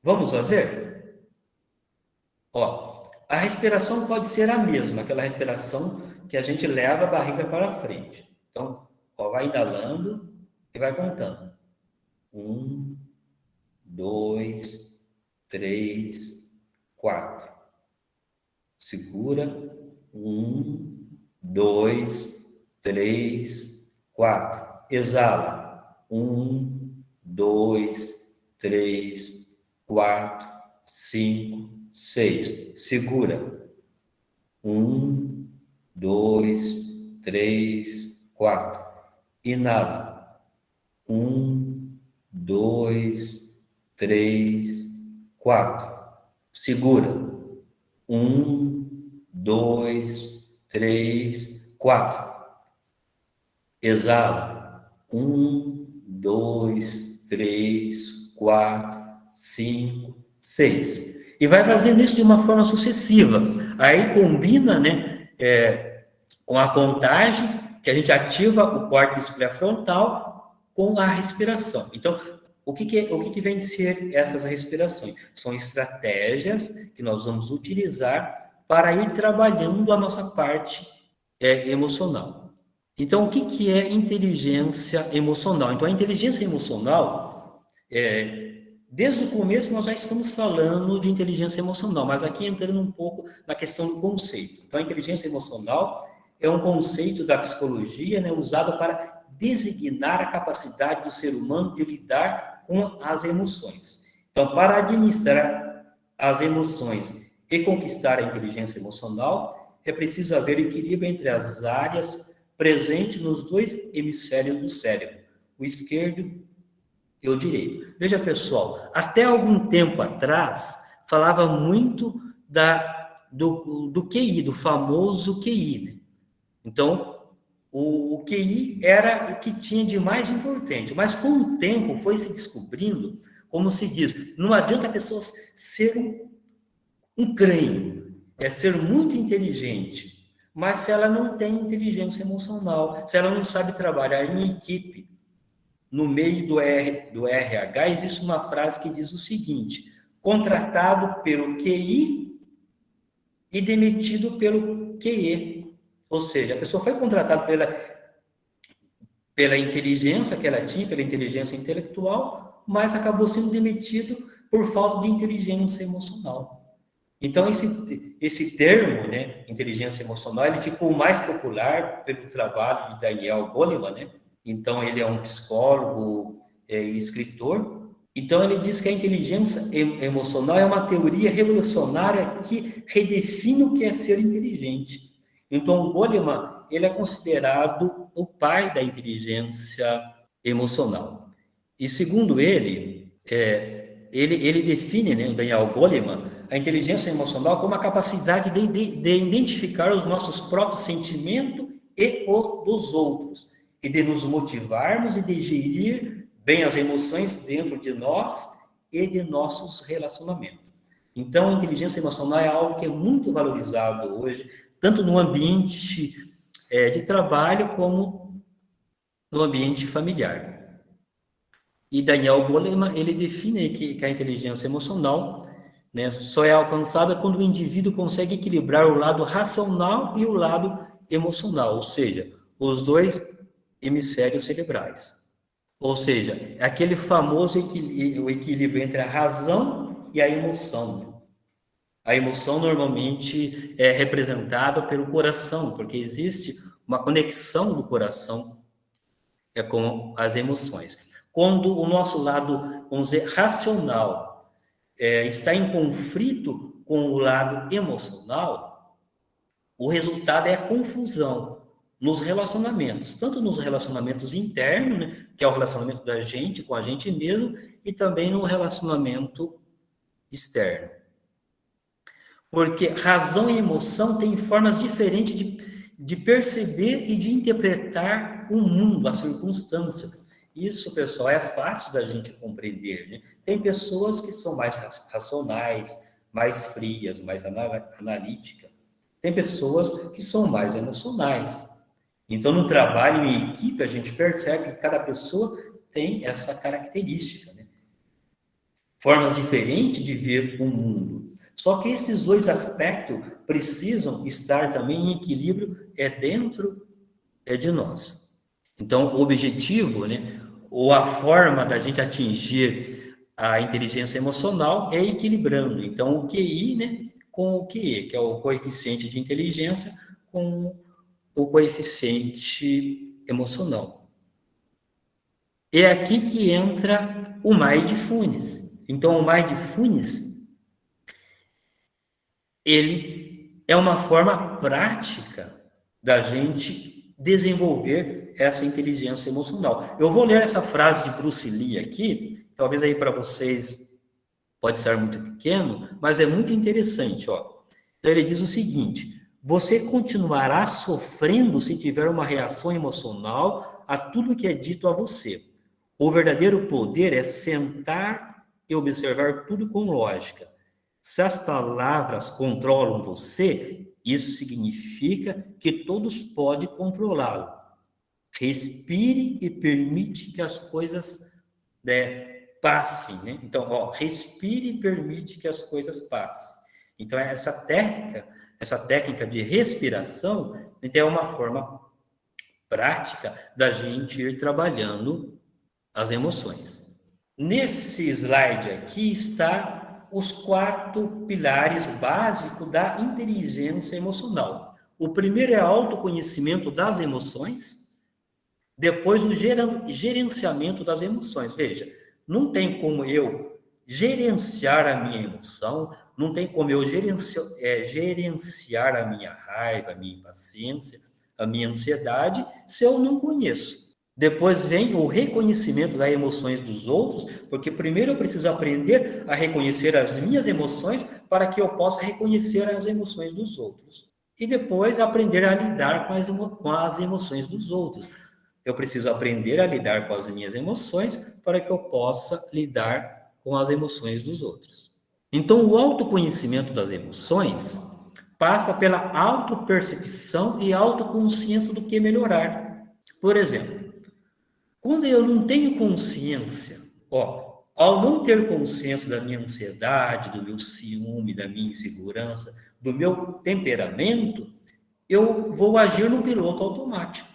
Vamos fazer? A respiração pode ser a mesma, aquela respiração que a gente leva a barriga para frente. Então, vai inalando e vai contando. 1, 2, 3, 4. Segura. 1, 2, 3, 4. Exala. 1, 2, 3, 4, 5, 6. Segura. 1, 2, 3, 4. Inala. 1, 2, 3, 4. Segura. 1, 2, 3, 4. Exala. 1, 2, 3, 4, 5, 6. E vai fazendo isso de uma forma sucessiva. Aí combina, né, com a contagem, que a gente ativa o córtex pré-frontal com a respiração. Então, o que vem ser essas respirações? São estratégias que nós vamos utilizar para ir trabalhando a nossa parte emocional. Então, o que é inteligência emocional? Então, a inteligência emocional, desde o começo nós já estamos falando de inteligência emocional, mas aqui entrando um pouco na questão do conceito. Então, a inteligência emocional é um conceito da psicologia, né, usado para designar a capacidade do ser humano de lidar com as emoções. Então, para administrar as emoções e conquistar a inteligência emocional, é preciso haver equilíbrio entre as áreas presentes nos dois hemisférios do cérebro, o esquerdo e o direito. Veja, pessoal, até algum tempo atrás, falava muito do QI, do famoso QI, né? Então, o QI era o que tinha de mais importante, mas com o tempo foi se descobrindo, como se diz, não adianta a pessoa ser um crânio, é ser muito inteligente, mas se ela não tem inteligência emocional, se ela não sabe trabalhar em equipe, no meio do RH, existe uma frase que diz o seguinte: contratado pelo QI e demitido pelo QE. Ou seja, a pessoa foi contratada pela inteligência que ela tinha, pela inteligência intelectual, mas acabou sendo demitido por falta de inteligência emocional. Então, esse termo, né, inteligência emocional, ele ficou mais popular pelo trabalho de Daniel Goleman, né? Então, ele é um psicólogo e escritor. Então, ele diz que a inteligência emocional é uma teoria revolucionária que redefine o que é ser inteligente. Então, o Goleman, ele é considerado o pai da inteligência emocional. E, segundo ele, ele define, né, o Daniel Goleman, a inteligência emocional como a capacidade de identificar os nossos próprios sentimentos e o dos outros, e de nos motivarmos e de gerir bem as emoções dentro de nós e de nossos relacionamentos. Então, a inteligência emocional é algo que é muito valorizado hoje, tanto no ambiente de trabalho como no ambiente familiar. E Daniel Goleman, ele define que a inteligência emocional, né, só é alcançada quando o indivíduo consegue equilibrar o lado racional e o lado emocional, ou seja, os dois hemisférios cerebrais. Ou seja, é aquele famoso o equilíbrio entre a razão e a emoção. A emoção normalmente é representada pelo coração, porque existe uma conexão do coração com as emoções. Quando o nosso lado, vamos dizer, racional está em conflito com o lado emocional, o resultado é a confusão nos relacionamentos, tanto nos relacionamentos internos, né, que é o relacionamento da gente com a gente mesmo, e também no relacionamento externo. Porque razão e emoção têm formas diferentes de perceber e de interpretar o mundo, a circunstância. Isso, pessoal, é fácil da gente compreender, né? Tem pessoas que são mais racionais, mais frias, mais analíticas. Tem pessoas que são mais emocionais. Então, no trabalho em equipe, a gente percebe que cada pessoa tem essa característica, né? Formas diferentes de ver o mundo. Só que esses dois aspectos precisam estar também em equilíbrio dentro de nós. Então, o objetivo, né, ou a forma da gente atingir a inteligência emocional é equilibrando. Então, o QI, né, com o QE, que é o coeficiente de inteligência, com o coeficiente emocional. É aqui que entra o Mindfulness. Então, o Mindfulness, ele é uma forma prática da gente desenvolver essa inteligência emocional. Eu vou ler essa frase de Bruce Lee aqui, talvez aí para vocês pode ser muito pequeno, mas é muito interessante, ó. Então ele diz o seguinte: você continuará sofrendo se tiver uma reação emocional a tudo que é dito a você. O verdadeiro poder é sentar e observar tudo com lógica. Se as palavras controlam você, isso significa que todos podem controlá-lo. Respire e permite que as coisas passem, né? Então, ó, respire e permite que as coisas passem. Então, essa técnica de respiração, então, é uma forma prática da gente ir trabalhando as emoções. Nesse slide aqui está os 4 pilares básicos da inteligência emocional. O primeiro é o autoconhecimento das emoções, depois o gerenciamento das emoções. Veja, não tem como eu gerenciar a minha emoção, Não tem como eu gerenciar a minha raiva, a minha impaciência, a minha ansiedade, se eu não conheço. Depois vem o reconhecimento das emoções dos outros, porque primeiro eu preciso aprender a reconhecer as minhas emoções para que eu possa reconhecer as emoções dos outros. E depois aprender a lidar com as emoções dos outros. Eu preciso aprender a lidar com as minhas emoções para que eu possa lidar com as emoções dos outros. Então, o autoconhecimento das emoções passa pela autopercepção e autoconsciência do que melhorar. Por exemplo, quando eu não tenho consciência, ao não ter consciência da minha ansiedade, do meu ciúme, da minha insegurança, do meu temperamento, eu vou agir no piloto automático.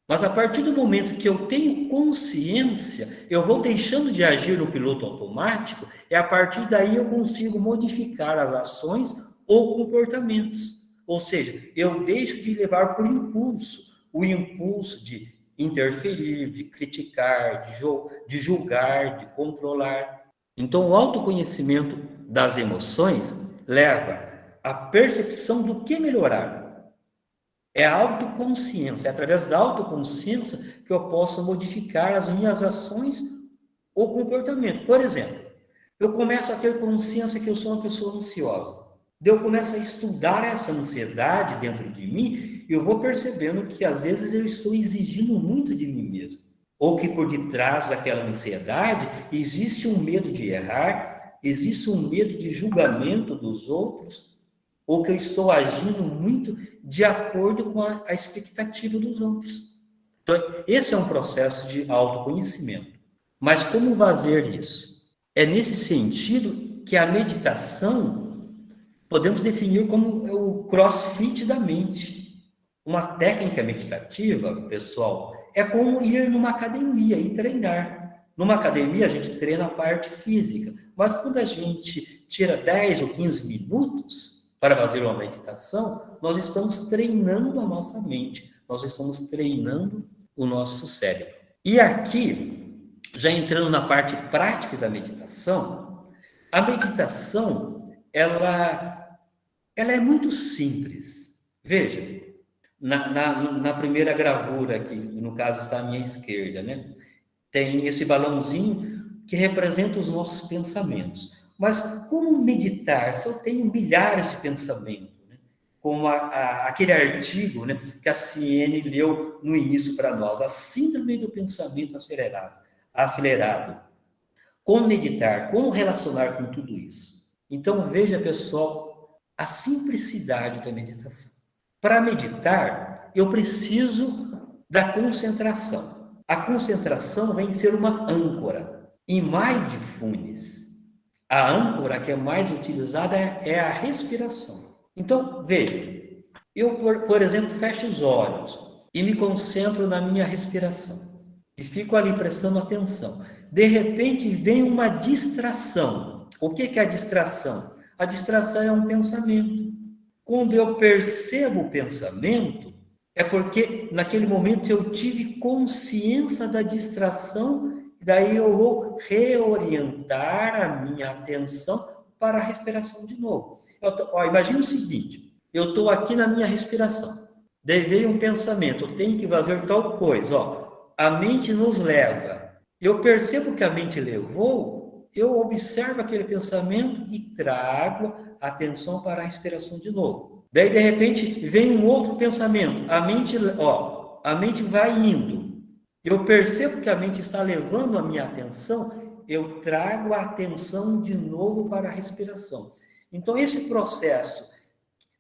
Mas a partir do momento que eu tenho consciência, eu vou deixando de agir no piloto automático, e a partir daí eu consigo modificar as ações ou comportamentos. Ou seja, eu deixo de levar por impulso, o impulso de interferir, de criticar, de julgar, de controlar. Então, o autoconhecimento das emoções leva à percepção do que melhorar. É a autoconsciência, é através da autoconsciência que eu posso modificar as minhas ações ou comportamento. Por exemplo, eu começo a ter consciência que eu sou uma pessoa ansiosa. Eu começo a estudar essa ansiedade dentro de mim e eu vou percebendo que às vezes eu estou exigindo muito de mim mesmo. Ou que por detrás daquela ansiedade existe um medo de errar, existe um medo de julgamento dos outros, ou que eu estou agindo muito de acordo com a expectativa dos outros. Então, esse é um processo de autoconhecimento. Mas como fazer isso? É nesse sentido que a meditação podemos definir como o crossfit da mente. Uma técnica meditativa, pessoal, é como ir numa academia e treinar. Numa academia a gente treina a parte física, mas quando a gente tira 10 ou 15 minutos para fazer uma meditação, nós estamos treinando a nossa mente, nós estamos treinando o nosso cérebro. E aqui, já entrando na parte prática da meditação, a meditação, ela é muito simples. Veja, na primeira gravura aqui, no caso está à minha esquerda, né? Tem esse balãozinho que representa os nossos pensamentos. Mas como meditar se eu tenho milhares de pensamentos? Né? Como aquele artigo, né, que a Ciene leu no início para nós, a síndrome do pensamento acelerado. Como meditar? Como relacionar com tudo isso? Então, veja, pessoal, a simplicidade da meditação. Para meditar, eu preciso da concentração. A concentração vem ser uma âncora. Em Mindfulness, a âncora que é mais utilizada é a respiração. Então, veja, eu, por exemplo, fecho os olhos e me concentro na minha respiração. E fico ali prestando atenção. De repente, vem uma distração. O que é a distração? A distração é um pensamento. Quando eu percebo o pensamento, é porque naquele momento eu tive consciência da distração. Daí eu vou reorientar a minha atenção para a respiração de novo. Imagina o seguinte, eu estou aqui na minha respiração, daí veio um pensamento, eu tenho que fazer tal coisa, a mente nos leva. Eu percebo que a mente levou, eu observo aquele pensamento e trago a atenção para a respiração de novo. Daí, de repente, vem um outro pensamento, a mente vai indo. Eu percebo que a mente está levando a minha atenção, eu trago a atenção de novo para a respiração. Então, esse processo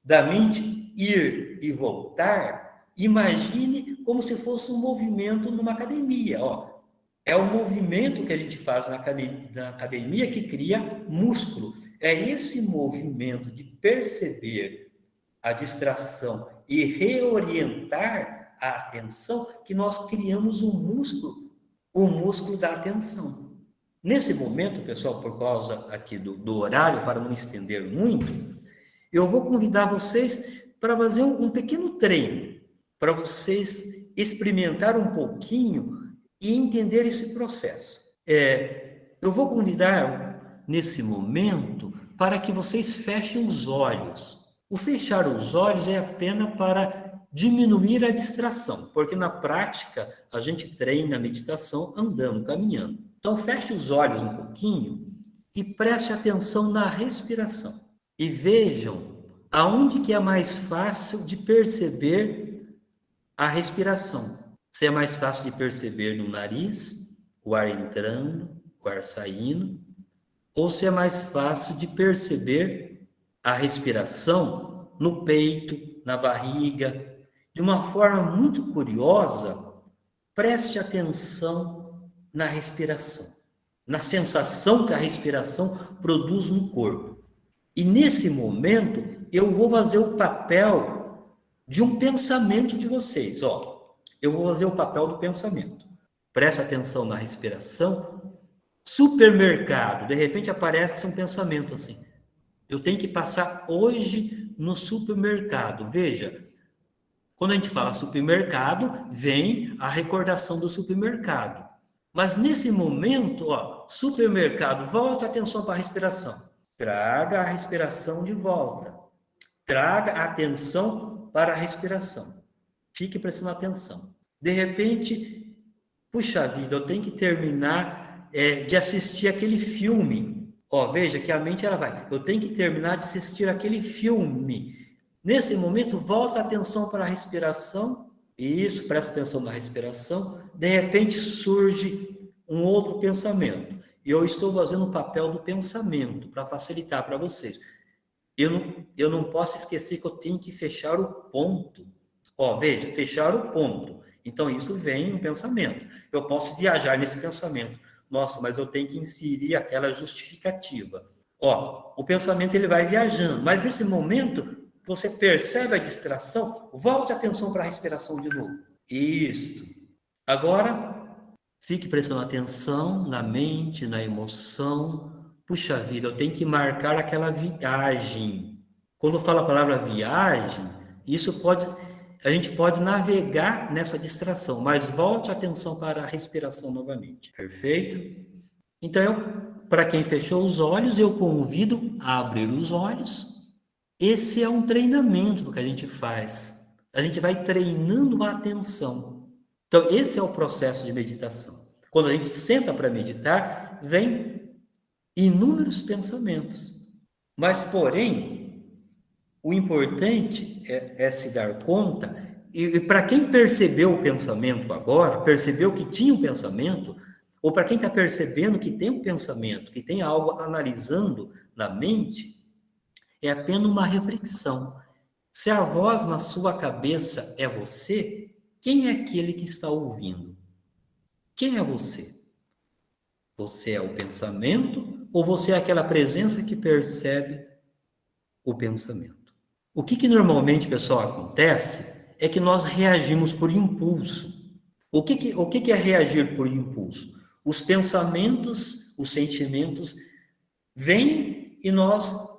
da mente ir e voltar, imagine como se fosse um movimento numa academia. É o movimento que a gente faz na academia que cria músculo. É esse movimento de perceber a distração e reorientar a atenção que nós criamos o músculo da atenção. Nesse momento, pessoal, por causa aqui do horário, para não estender muito, eu vou convidar vocês para fazer um pequeno treino, para vocês experimentar um pouquinho e entender esse processo. Eu vou convidar, nesse momento, para que vocês fechem os olhos. O fechar os olhos é apenas para diminuir a distração, porque na prática a gente treina a meditação andando, caminhando. Então feche os olhos um pouquinho e preste atenção na respiração. E vejam aonde que é mais fácil de perceber a respiração. Se é mais fácil de perceber no nariz, o ar entrando, o ar saindo, ou se é mais fácil de perceber a respiração no peito, na barriga. De uma forma muito curiosa, preste atenção na respiração, na sensação que a respiração produz no corpo. E nesse momento, eu vou fazer o papel de um pensamento de vocês. Eu vou fazer o papel do pensamento. Preste atenção na respiração. Supermercado, de repente aparece um pensamento assim: eu tenho que passar hoje no supermercado. Veja, quando a gente fala supermercado, vem a recordação do supermercado. Mas nesse momento, supermercado, volte a atenção para a respiração. Traga a respiração de volta. Traga a atenção para a respiração. Fique prestando atenção. De repente, puxa vida, eu tenho que terminar de assistir aquele filme. Veja que a mente ela vai. Eu tenho que terminar de assistir aquele filme. Nesse momento, volta a atenção para a respiração. Isso, presta atenção na respiração. De repente surge um outro pensamento. E eu estou fazendo o papel do pensamento para facilitar para vocês. Eu não posso esquecer que eu tenho que fechar o ponto. Veja, fechar o ponto. Então, isso vem um pensamento. Eu posso viajar nesse pensamento. Nossa, mas eu tenho que inserir aquela justificativa. O pensamento ele vai viajando. Mas nesse momento, você percebe a distração, volte a atenção para a respiração de novo. Isso. Agora, fique prestando atenção na mente, na emoção. Puxa vida, eu tenho que marcar aquela viagem. Quando eu falo a palavra viagem, a gente pode navegar nessa distração, mas volte a atenção para a respiração novamente. Perfeito? Então, para quem fechou os olhos, eu convido a abrir os olhos. Esse é um treinamento que a gente faz. A gente vai treinando a atenção. Então, esse é o processo de meditação. Quando a gente senta para meditar, vem inúmeros pensamentos. Mas, porém, o importante é se dar conta, e para quem percebeu o pensamento agora, percebeu que tinha um pensamento, ou para quem está percebendo que tem um pensamento, que tem algo analisando na mente, é apenas uma reflexão. Se a voz na sua cabeça é você, quem é aquele que está ouvindo? Quem é você? Você é o pensamento ou você é aquela presença que percebe o pensamento? O que normalmente, pessoal, acontece é que nós reagimos por impulso. O que é reagir por impulso? Os pensamentos, os sentimentos vêm e nós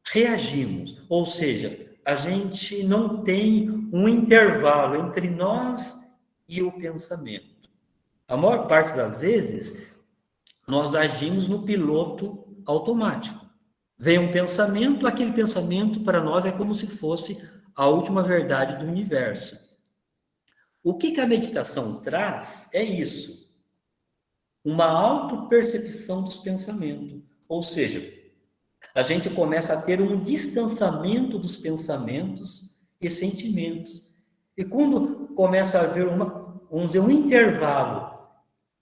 reagimos, ou seja, a gente não tem um intervalo entre nós e o pensamento. A maior parte das vezes, nós agimos no piloto automático. Vem um pensamento, aquele pensamento para nós é como se fosse a última verdade do universo. O que a meditação traz é isso, uma autopercepção dos pensamentos, ou seja, a gente começa a ter um distanciamento dos pensamentos e sentimentos. E quando começa a haver um intervalo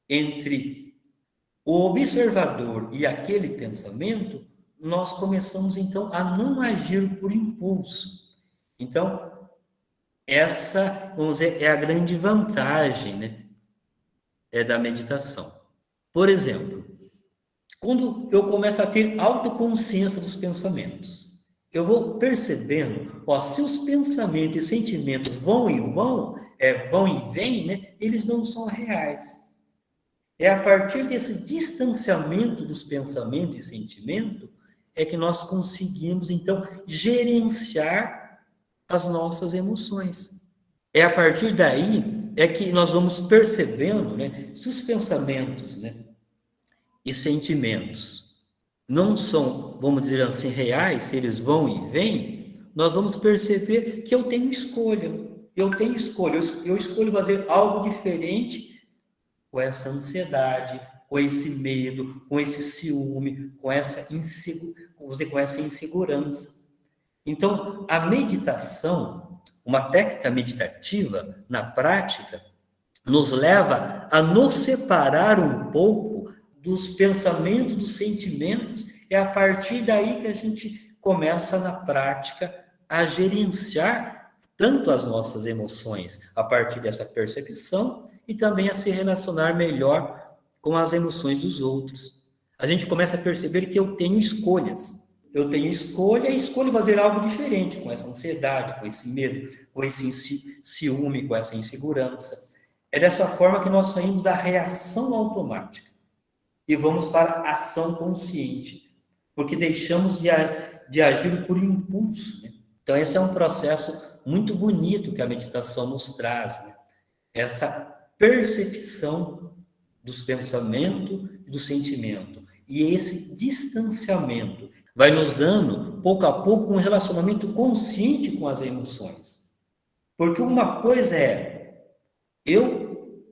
entre o observador e aquele pensamento, nós começamos, então, a não agir por impulso. Então, essa, vamos dizer, é a grande vantagem, da meditação. Por exemplo, quando eu começo a ter autoconsciência dos pensamentos, eu vou percebendo, se os pensamentos e sentimentos vão e vêm, eles não são reais. É a partir desse distanciamento dos pensamentos e sentimentos é que nós conseguimos, então, gerenciar as nossas emoções. É a partir daí que nós vamos percebendo, se os pensamentos, e sentimentos não são, vamos dizer assim, reais, se eles vão e vêm, nós vamos perceber que eu tenho escolha. Eu tenho escolha, eu escolho fazer algo diferente com essa ansiedade, com esse medo, com esse ciúme, com essa insegurança. Então, a meditação, uma técnica meditativa, na prática, nos leva a nos separar um pouco dos pensamentos, dos sentimentos, é a partir daí que a gente começa na prática a gerenciar tanto as nossas emoções, a partir dessa percepção, e também a se relacionar melhor com as emoções dos outros. A gente começa a perceber que eu tenho escolhas. Eu tenho escolha e escolho fazer algo diferente com essa ansiedade, com esse medo, com esse ciúme, com essa insegurança. É dessa forma que nós saímos da reação automática e vamos para a ação consciente, porque deixamos de agir por impulso, né? Então, esse é um processo muito bonito que a meditação nos traz, né? Essa percepção dos pensamentos e do sentimento. E esse distanciamento vai nos dando, pouco a pouco, um relacionamento consciente com as emoções. Porque uma coisa é, eu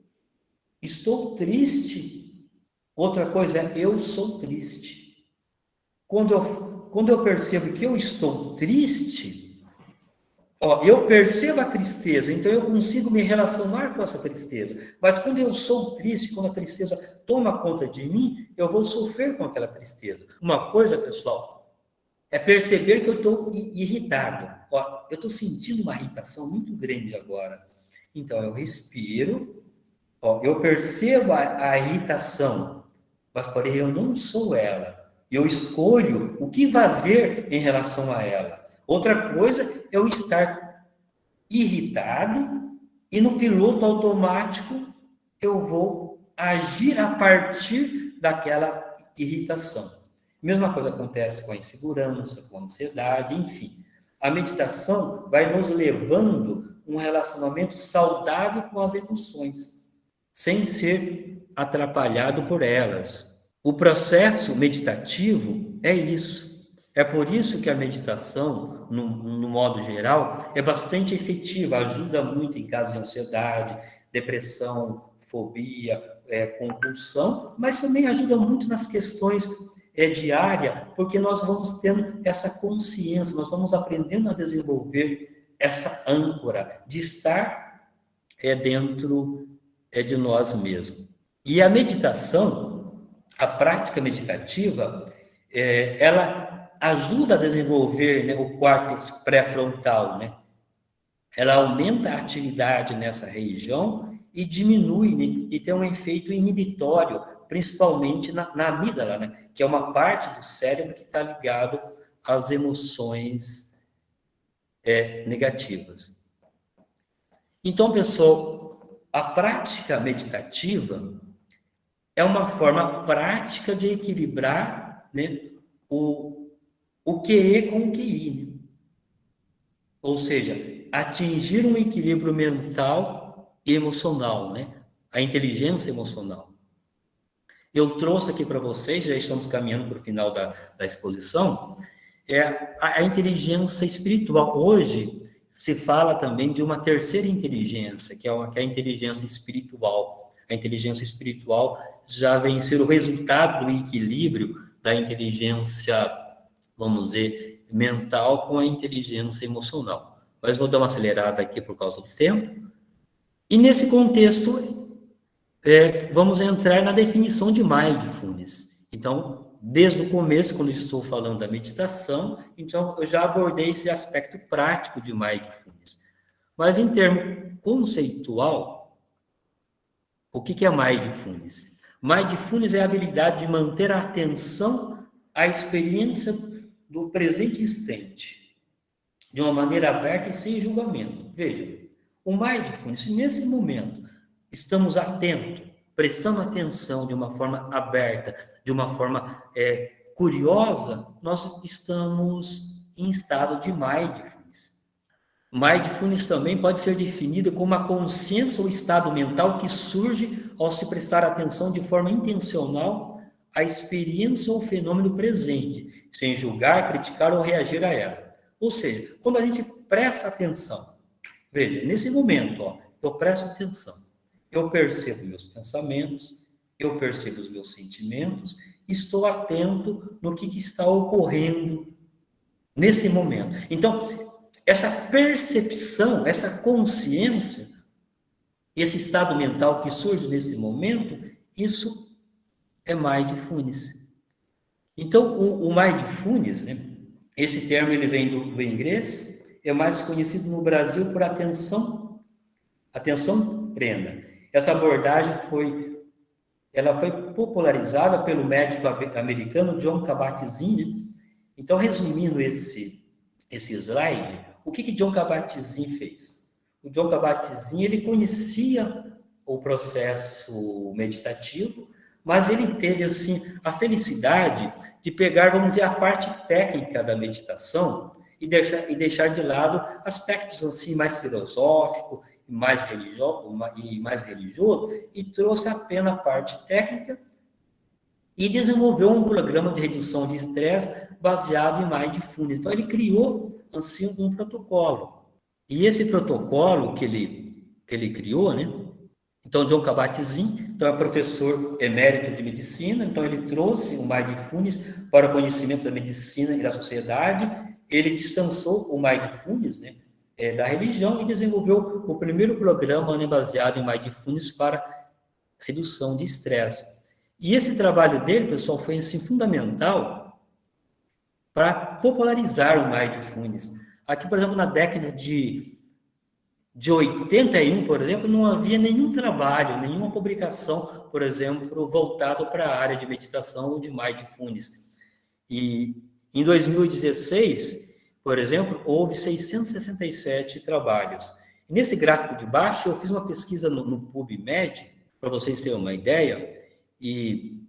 estou triste, outra coisa é, eu sou triste. Quando eu percebo que eu estou triste, eu percebo a tristeza, então eu consigo me relacionar com essa tristeza. Mas quando eu sou triste, quando a tristeza toma conta de mim, eu vou sofrer com aquela tristeza. Uma coisa, pessoal, é perceber que eu estou irritado. Eu estou sentindo uma irritação muito grande agora. Então, eu respiro, eu percebo a irritação, mas, porém, eu não sou ela. Eu escolho o que fazer em relação a ela. Outra coisa é eu estar irritado e no piloto automático eu vou agir a partir daquela irritação. Mesma coisa acontece com a insegurança, com a ansiedade, enfim. A meditação vai nos levando um relacionamento saudável com as emoções, sem ser atrapalhado por elas. O processo meditativo é isso. É por isso que a meditação, no modo geral, é bastante efetiva, ajuda muito em casos de ansiedade, depressão, fobia, compulsão, mas também ajuda muito nas questões diárias, porque nós vamos tendo essa consciência, nós vamos aprendendo a desenvolver essa âncora de estar dentro de nós mesmos. E a meditação, a prática meditativa, ela ajuda a desenvolver, né, o córtex pré-frontal, né? Ela aumenta a atividade nessa região e diminui, né, e tem um efeito inibitório, principalmente na amígdala, né, que é uma parte do cérebro que está ligado às emoções negativas. Então, pessoal, a prática meditativa é uma forma prática de equilibrar, né, o QE com o QI, né? Ou seja, atingir um equilíbrio mental e emocional, né? A inteligência emocional. Eu trouxe aqui para vocês, já estamos caminhando para o final da exposição, a inteligência espiritual. Hoje se fala também de uma terceira inteligência, que é a inteligência espiritual. A inteligência espiritual já vem ser o resultado do equilíbrio da inteligência, vamos dizer, mental com a inteligência emocional. Mas vou dar uma acelerada aqui por causa do tempo. E nesse contexto, vamos entrar na definição de mindfulness. Então, desde o começo, quando estou falando da meditação, então eu já abordei esse aspecto prático de mindfulness. Mas em termo conceitual, o que é mindfulness? Mindfulness é a habilidade de manter a atenção à experiência do presente instante, de uma maneira aberta e sem julgamento. Veja, o mindfulness, nesse momento, estamos atentos, prestando atenção de uma forma aberta, de uma forma curiosa, nós estamos em estado de mindfulness. Mindfulness também pode ser definido como a consciência ou estado mental que surge ao se prestar atenção de forma intencional a experiência ou fenômeno presente, sem julgar, criticar ou reagir a ela. Ou seja, quando a gente presta atenção, veja, nesse momento, ó, eu presto atenção, eu percebo meus pensamentos, eu percebo os meus sentimentos, estou atento no que está ocorrendo nesse momento. Então, essa percepção, essa consciência, esse estado mental que surge nesse momento, isso é mindfulness. Então, o mindfulness, né, esse termo ele vem do inglês, é mais conhecido no Brasil por atenção plena. Essa abordagem foi popularizada pelo médico americano John Kabat-Zinn. Então, resumindo esse slide, o que John Kabat-Zinn fez? O John Kabat-Zinn, ele conhecia o processo meditativo, mas ele teve, assim, a felicidade de pegar, vamos dizer, a parte técnica da meditação e deixar de lado aspectos, assim, mais filosóficos e mais religioso, e trouxe apenas a parte técnica e desenvolveu um programa de redução de estresse baseado em mindfulness. Então, ele criou, assim, um protocolo. E esse protocolo que ele criou, né? Então, John Kabat-Zinn, então, é professor emérito de medicina, então ele trouxe o mindfulness para o conhecimento da medicina e da sociedade, ele distanciou o mindfulness, né, da religião e desenvolveu o primeiro programa, né, baseado em mindfulness para redução de estresse. E esse trabalho dele, pessoal, foi assim, fundamental para popularizar o mindfulness. Aqui, por exemplo, na década de 81, por exemplo, não havia nenhum trabalho, nenhuma publicação, por exemplo, voltado para a área de meditação ou de mindfulness. E em 2016, por exemplo, houve 667 trabalhos. E nesse gráfico de baixo, eu fiz uma pesquisa no PubMed, para vocês terem uma ideia, e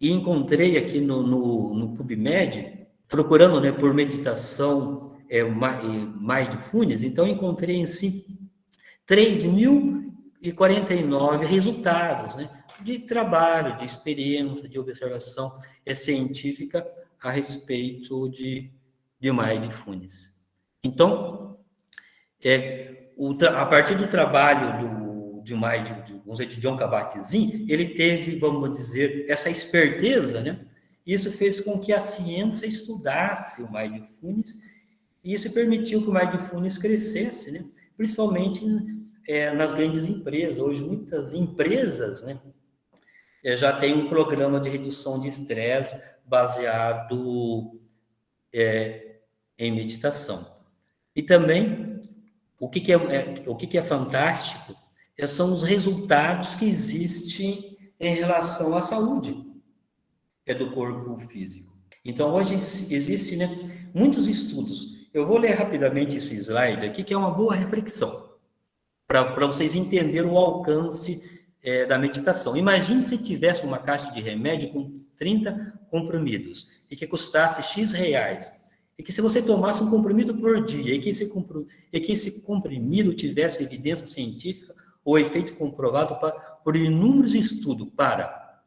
encontrei aqui no PubMed, procurando, né, por meditação mindfulness, então encontrei em si 3.049 resultados, né, de trabalho, de experiência, de observação científica a respeito de mindfulness. Então, a partir do trabalho de John Kabat-Zinn, ele teve, vamos dizer, essa esperteza, né? Isso fez com que a ciência estudasse o mindfulness e isso permitiu que o mindfulness crescesse, né? Principalmente nas grandes empresas. Hoje, muitas empresas, né, já têm um programa de redução de estresse baseado em meditação. E também, o que é fantástico são os resultados que existem em relação à saúde do corpo físico. Então, hoje existem, né, muitos estudos. Eu vou ler rapidamente esse slide aqui, que é uma boa reflexão, para vocês entenderem o alcance da meditação. Imagine se tivesse uma caixa de remédio com 30 comprimidos e que custasse X reais. E que se você tomasse um comprimido por dia e que esse comprimido tivesse evidência científica ou efeito comprovado por inúmeros estudos para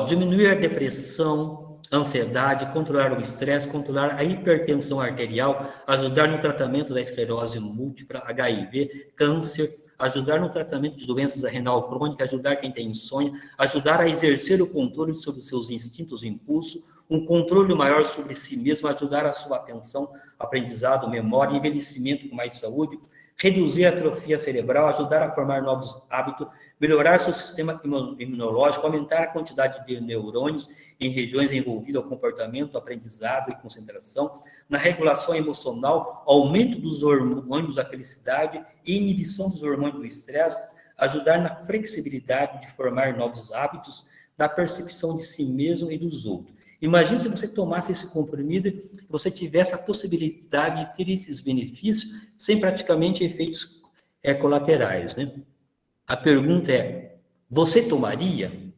diminuir a depressão, ansiedade, controlar o estresse, controlar a hipertensão arterial, ajudar no tratamento da esclerose múltipla, HIV, câncer, ajudar no tratamento de doenças renal crônica, ajudar quem tem insônia, ajudar a exercer o controle sobre os seus instintos e impulsos, um controle maior sobre si mesmo, ajudar a sua atenção, aprendizado, memória, envelhecimento com mais saúde, reduzir a atrofia cerebral, ajudar a formar novos hábitos, melhorar seu sistema imunológico, aumentar a quantidade de neurônios em regiões envolvidas ao comportamento, aprendizado e concentração, na regulação emocional, aumento dos hormônios da felicidade e inibição dos hormônios do estresse, ajudar na flexibilidade de formar novos hábitos, na percepção de si mesmo e dos outros. Imagine se você tomasse esse comprimido e você tivesse a possibilidade de ter esses benefícios sem praticamente efeitos colaterais, né? A pergunta é, você tomaria?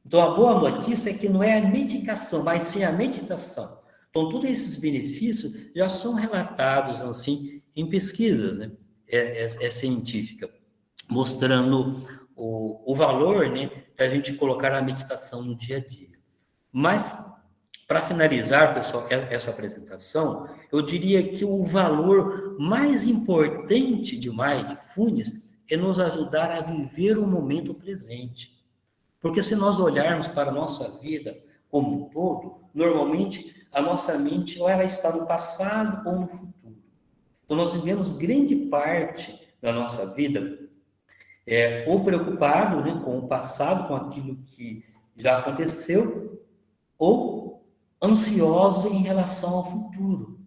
Então, a boa notícia é que não é a medicação, mas sim a meditação. Então, todos esses benefícios já são relatados, assim, em pesquisas, né? Científica, mostrando o valor, né, da gente colocar a meditação no dia a dia. Mas, para finalizar, pessoal, essa apresentação, eu diria que o valor mais importante de Mindfulness é nos ajudar a viver o momento presente. Porque se nós olharmos para a nossa vida como um todo, normalmente a nossa mente ou ela está no passado ou no futuro. Então nós vivemos grande parte da nossa vida ou preocupado, né, com o passado, com aquilo que já aconteceu, ou ansioso em relação ao futuro.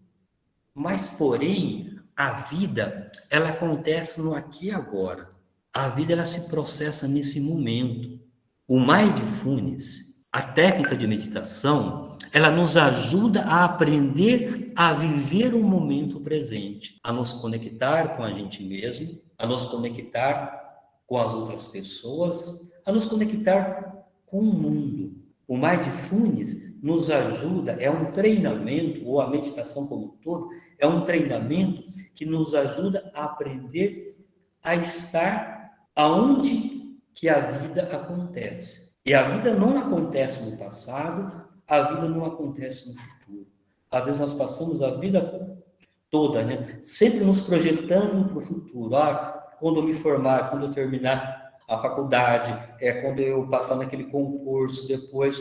Mas, porém, a vida, ela acontece no aqui e agora. A vida, ela se processa nesse momento. O Mindfulness, a técnica de meditação, ela nos ajuda a aprender a viver o momento presente, a nos conectar com a gente mesmo, a nos conectar com as outras pessoas, a nos conectar com o mundo. O Mindfulness nos ajuda, é um treinamento, ou a meditação como um todo, é um treinamento que nos ajuda a aprender a estar aonde que a vida acontece. E a vida não acontece no passado, a vida não acontece no futuro. Às vezes nós passamos a vida toda, né, sempre nos projetando para o futuro. Quando eu me formar, quando eu terminar a faculdade, quando eu passar naquele concurso, depois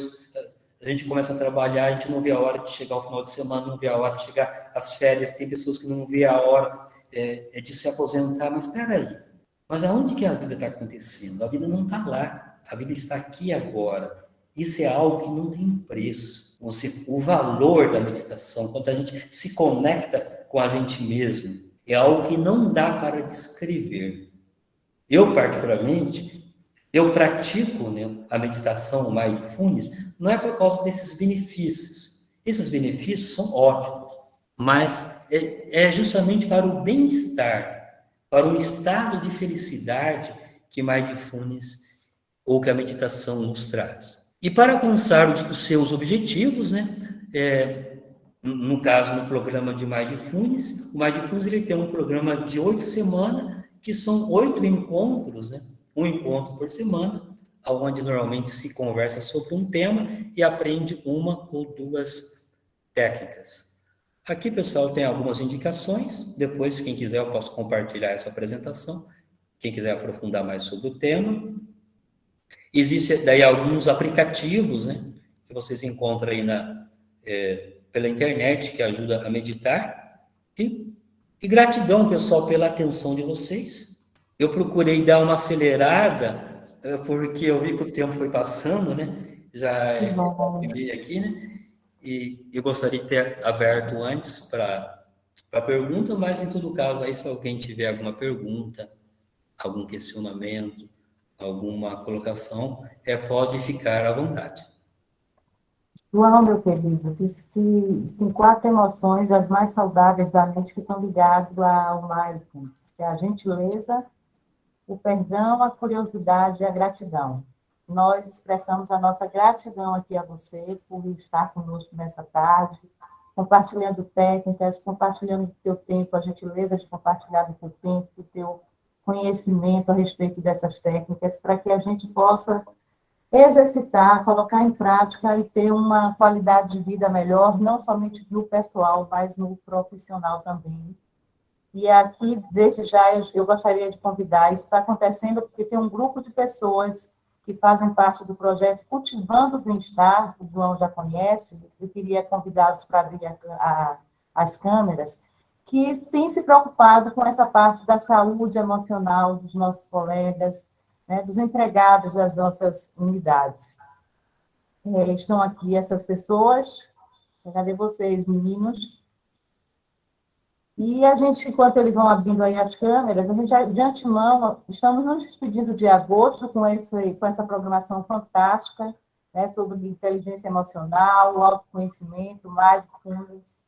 a gente começa a trabalhar, a gente não vê a hora de chegar ao final de semana, não vê a hora de chegar às férias, tem pessoas que não vê a hora de se aposentar, mas espera aí, mas aonde que a vida está acontecendo? A vida não está lá, a vida está aqui agora. Isso é algo que não tem preço. O valor da meditação, quando a gente se conecta com a gente mesmo, é algo que não dá para descrever. Eu, particularmente, eu pratico, né, a meditação, o Mindfulness, não é por causa desses benefícios. Esses benefícios são ótimos, mas é justamente para o bem-estar, para um estado de felicidade que Mindfulness ou que a meditação nos traz. E para alcançar os seus objetivos, né, no caso, no programa de Mindfulness, o Mindfulness ele tem um programa de 8 semanas, que são 8 encontros, né, um encontro por semana, onde normalmente se conversa sobre um tema e aprende uma ou duas técnicas. Aqui, pessoal, tem algumas indicações. Depois, quem quiser, eu posso compartilhar essa apresentação. Quem quiser aprofundar mais sobre o tema. Existem daí alguns aplicativos, né, que vocês encontram aí pela internet, que ajuda a meditar. E gratidão, pessoal, pela atenção de vocês. Eu procurei dar uma acelerada, porque eu vi que o tempo foi passando, né? Já vi aqui, né? E eu gostaria de ter aberto antes para pergunta, mas em todo caso, aí se alguém tiver alguma pergunta, algum questionamento, alguma colocação, pode ficar à vontade.
João, meu querido, diz que tem 4 emoções, as mais saudáveis da mente, que estão ligadas ao mindfulness, que é a gentileza, o perdão, a curiosidade e a gratidão. Nós expressamos a nossa gratidão aqui a você por estar conosco nessa tarde, compartilhando técnicas, compartilhando o teu tempo, a gentileza de compartilhar o teu tempo, o teu conhecimento a respeito dessas técnicas, para que a gente possa exercitar, colocar em prática e ter uma qualidade de vida melhor, não somente no pessoal, mas no profissional também. E aqui, desde já, eu gostaria de convidar, isso está acontecendo porque tem um grupo de pessoas que fazem parte do projeto Cultivando o Bem-Estar, o João já conhece, eu queria convidá-los para abrir as câmeras, que tem se preocupado com essa parte da saúde emocional dos nossos colegas, né, dos empregados das nossas unidades. Estão aqui essas pessoas, cadê vocês, meninos? E a gente, enquanto eles vão abrindo aí as câmeras, a gente, de antemão, estamos nos despedindo de agosto com essa programação fantástica, né, sobre inteligência emocional, autoconhecimento, mindfulness.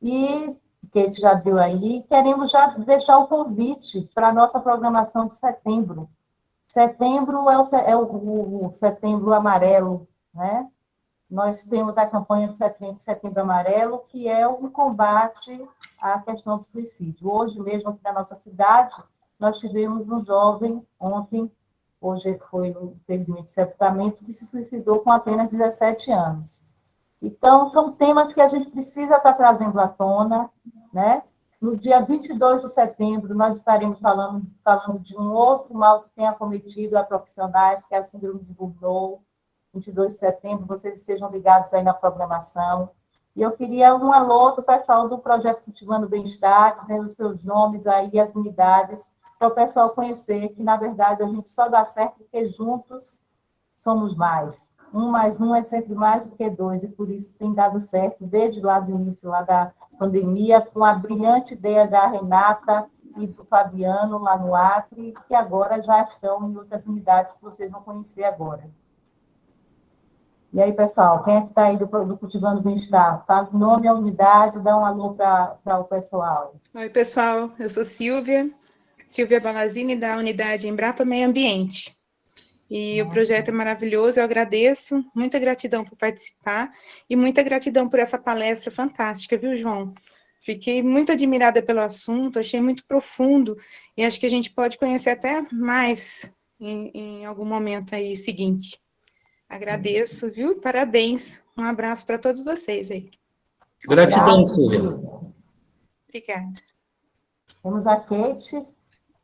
E, Kate já viu aí, queremos já deixar o convite para a nossa programação de setembro. Setembro é o Setembro Amarelo, né? Nós temos a campanha de Setembro Amarelo, que é um combate à questão do suicídio. Hoje mesmo, aqui na nossa cidade, nós tivemos um jovem, ontem, hoje foi, infelizmente, sepultamento, que se suicidou com apenas 17 anos. Então, são temas que a gente precisa estar trazendo à tona, né? No dia 22 de setembro, nós estaremos falando de um outro mal que tem acometido a profissionais, que é a síndrome de Burnout. 22 de setembro, vocês estejam ligados aí na programação. E eu queria um alô do pessoal do Projeto Cultivando Bem-Estar, dizendo os seus nomes aí, as unidades, para o pessoal conhecer que, na verdade, a gente só dá certo porque juntos somos mais. Um mais um é sempre mais do que dois, e por isso tem dado certo desde lá do início lá da pandemia, com a brilhante ideia da Renata e do Fabiano lá no Acre, que agora já estão em outras unidades que vocês vão conhecer agora. E aí, pessoal, quem é que está aí do Cultivando Bem-Estar? Fala o nome, a unidade, dá um alô para o pessoal.
Oi, pessoal, eu sou Silvia Balazini, da unidade Embrapa Meio Ambiente. E o projeto é maravilhoso, eu agradeço, muita gratidão por participar e muita gratidão por essa palestra fantástica, viu, João? Fiquei muito admirada pelo assunto, achei muito profundo e acho que a gente pode conhecer até mais em algum momento aí seguinte. Agradeço, viu? Parabéns. Um abraço para todos vocês aí.
Gratidão, Silvia.
Obrigada.
Temos a Kate.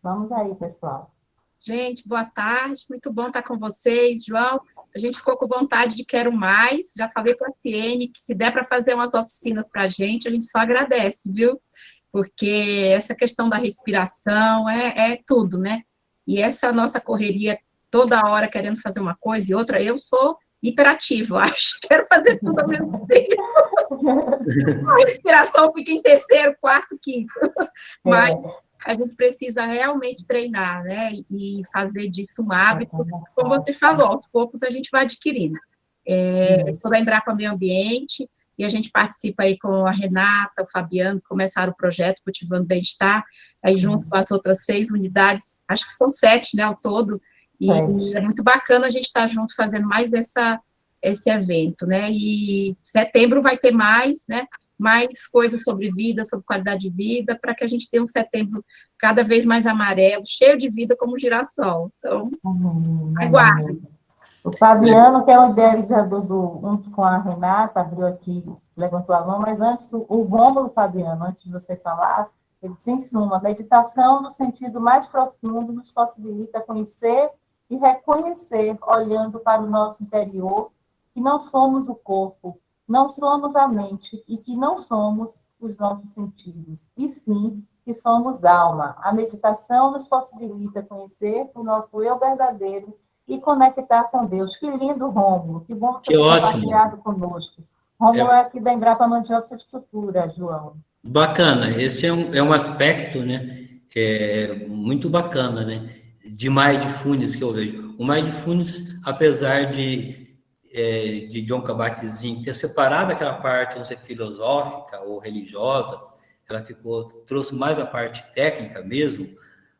Vamos aí, pessoal.
Gente, boa tarde. Muito bom estar com vocês, João. A gente ficou com vontade de quero mais. Já falei para a Tiene que se der para fazer umas oficinas para a gente só agradece, viu? Porque essa questão da respiração é tudo, né? E essa nossa correria toda hora querendo fazer uma coisa e outra, eu sou hiperativa, eu acho. Quero fazer tudo ao mesmo tempo. A respiração fica em terceiro, quarto, quinto. Mas a gente precisa realmente treinar, né? E fazer disso um hábito. Como você falou, aos poucos a gente vai adquirindo. Eu sou da Embrapa Meio Ambiente e a gente participa aí com a Renata, o Fabiano, que começaram o projeto Cultivando Bem-Estar, aí junto com as outras 6 unidades, acho que são 7, né, ao todo, e é muito bacana a gente estar junto fazendo mais esse evento, né? E setembro vai ter mais, né? Mais coisas sobre vida, sobre qualidade de vida, para que a gente tenha um setembro cada vez mais amarelo, cheio de vida como o girassol. Então, aguardem.
O Fabiano, que é o idealizador junto com a Renata, abriu aqui, levantou a mão, mas antes, o Rômulo, Fabiano, antes de você falar, ele disse, em suma, a meditação, no sentido mais profundo, nos possibilita conhecer e reconhecer, olhando para o nosso interior, que não somos o corpo, não somos a mente e que não somos os nossos sentidos, e sim que somos alma. A meditação nos possibilita conhecer o nosso eu verdadeiro e conectar com Deus. Que lindo, Rômulo. Que bom você ter compartilhado conosco. Rômulo é aqui da Embrapa Mandioca de Cultura, João.
Bacana. Esse é um aspecto, né, muito bacana, né, de Mindfulness que eu vejo. O Mindfulness, apesar de John Kabat-Zinn ter separado aquela parte, não sei, filosófica ou religiosa, ela trouxe mais a parte técnica mesmo,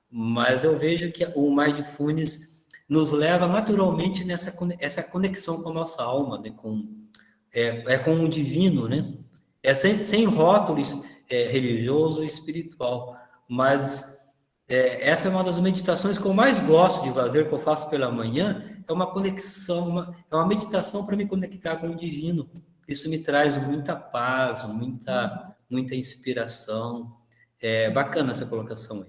mas eu vejo que o Mindfulness nos leva naturalmente essa conexão com a nossa alma, né? com o divino, né? Sem rótulos religioso ou espiritual, mas essa é uma das meditações que eu mais gosto de fazer, que eu faço pela manhã, é uma conexão, é uma meditação para me conectar com o divino. Isso me traz muita paz, muita inspiração. É bacana essa colocação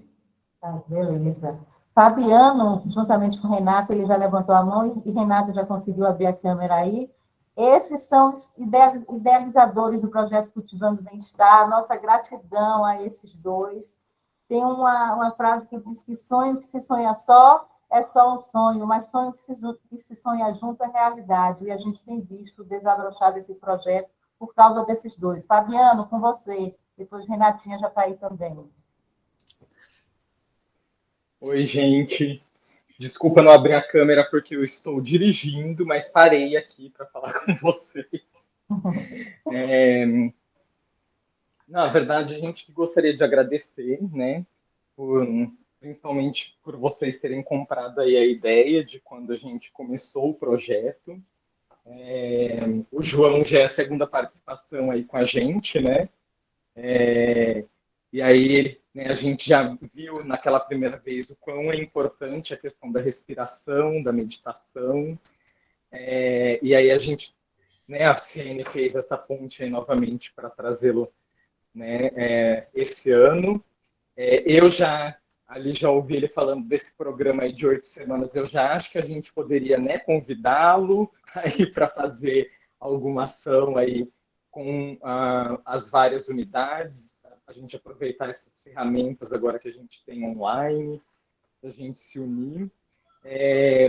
aí.
Beleza. Fabiano, juntamente com Renata, ele já levantou a mão e Renata já conseguiu abrir a câmera aí. Esses são os idealizadores do projeto Cultivando Bem-Estar. Nossa gratidão a esses dois. Tem uma frase que diz que sonho que se sonha só é só um sonho, mas sonho que se sonha junto é realidade. E a gente tem visto desabrochar desse projeto por causa desses dois. Fabiano, com você. Depois Renatinha já está aí também.
Oi, gente. Desculpa não abrir a câmera porque eu estou dirigindo, mas parei aqui para falar com vocês. Na verdade, a gente gostaria de agradecer, né, principalmente por vocês terem comprado aí a ideia de quando a gente começou o projeto. O João já é a segunda participação aí com a gente, né? E aí, né, a gente já viu naquela primeira vez o quão é importante a questão da respiração, da meditação. E aí a gente, né, a Ciene fez essa ponte aí novamente para trazê-lo, né, esse ano. Eu já ouvi ele falando desse programa aí de 8 semanas, eu já acho que a gente poderia, né, convidá-lo aí para fazer alguma ação aí com as várias unidades, a gente aproveitar essas ferramentas agora que a gente tem online, a gente se unir.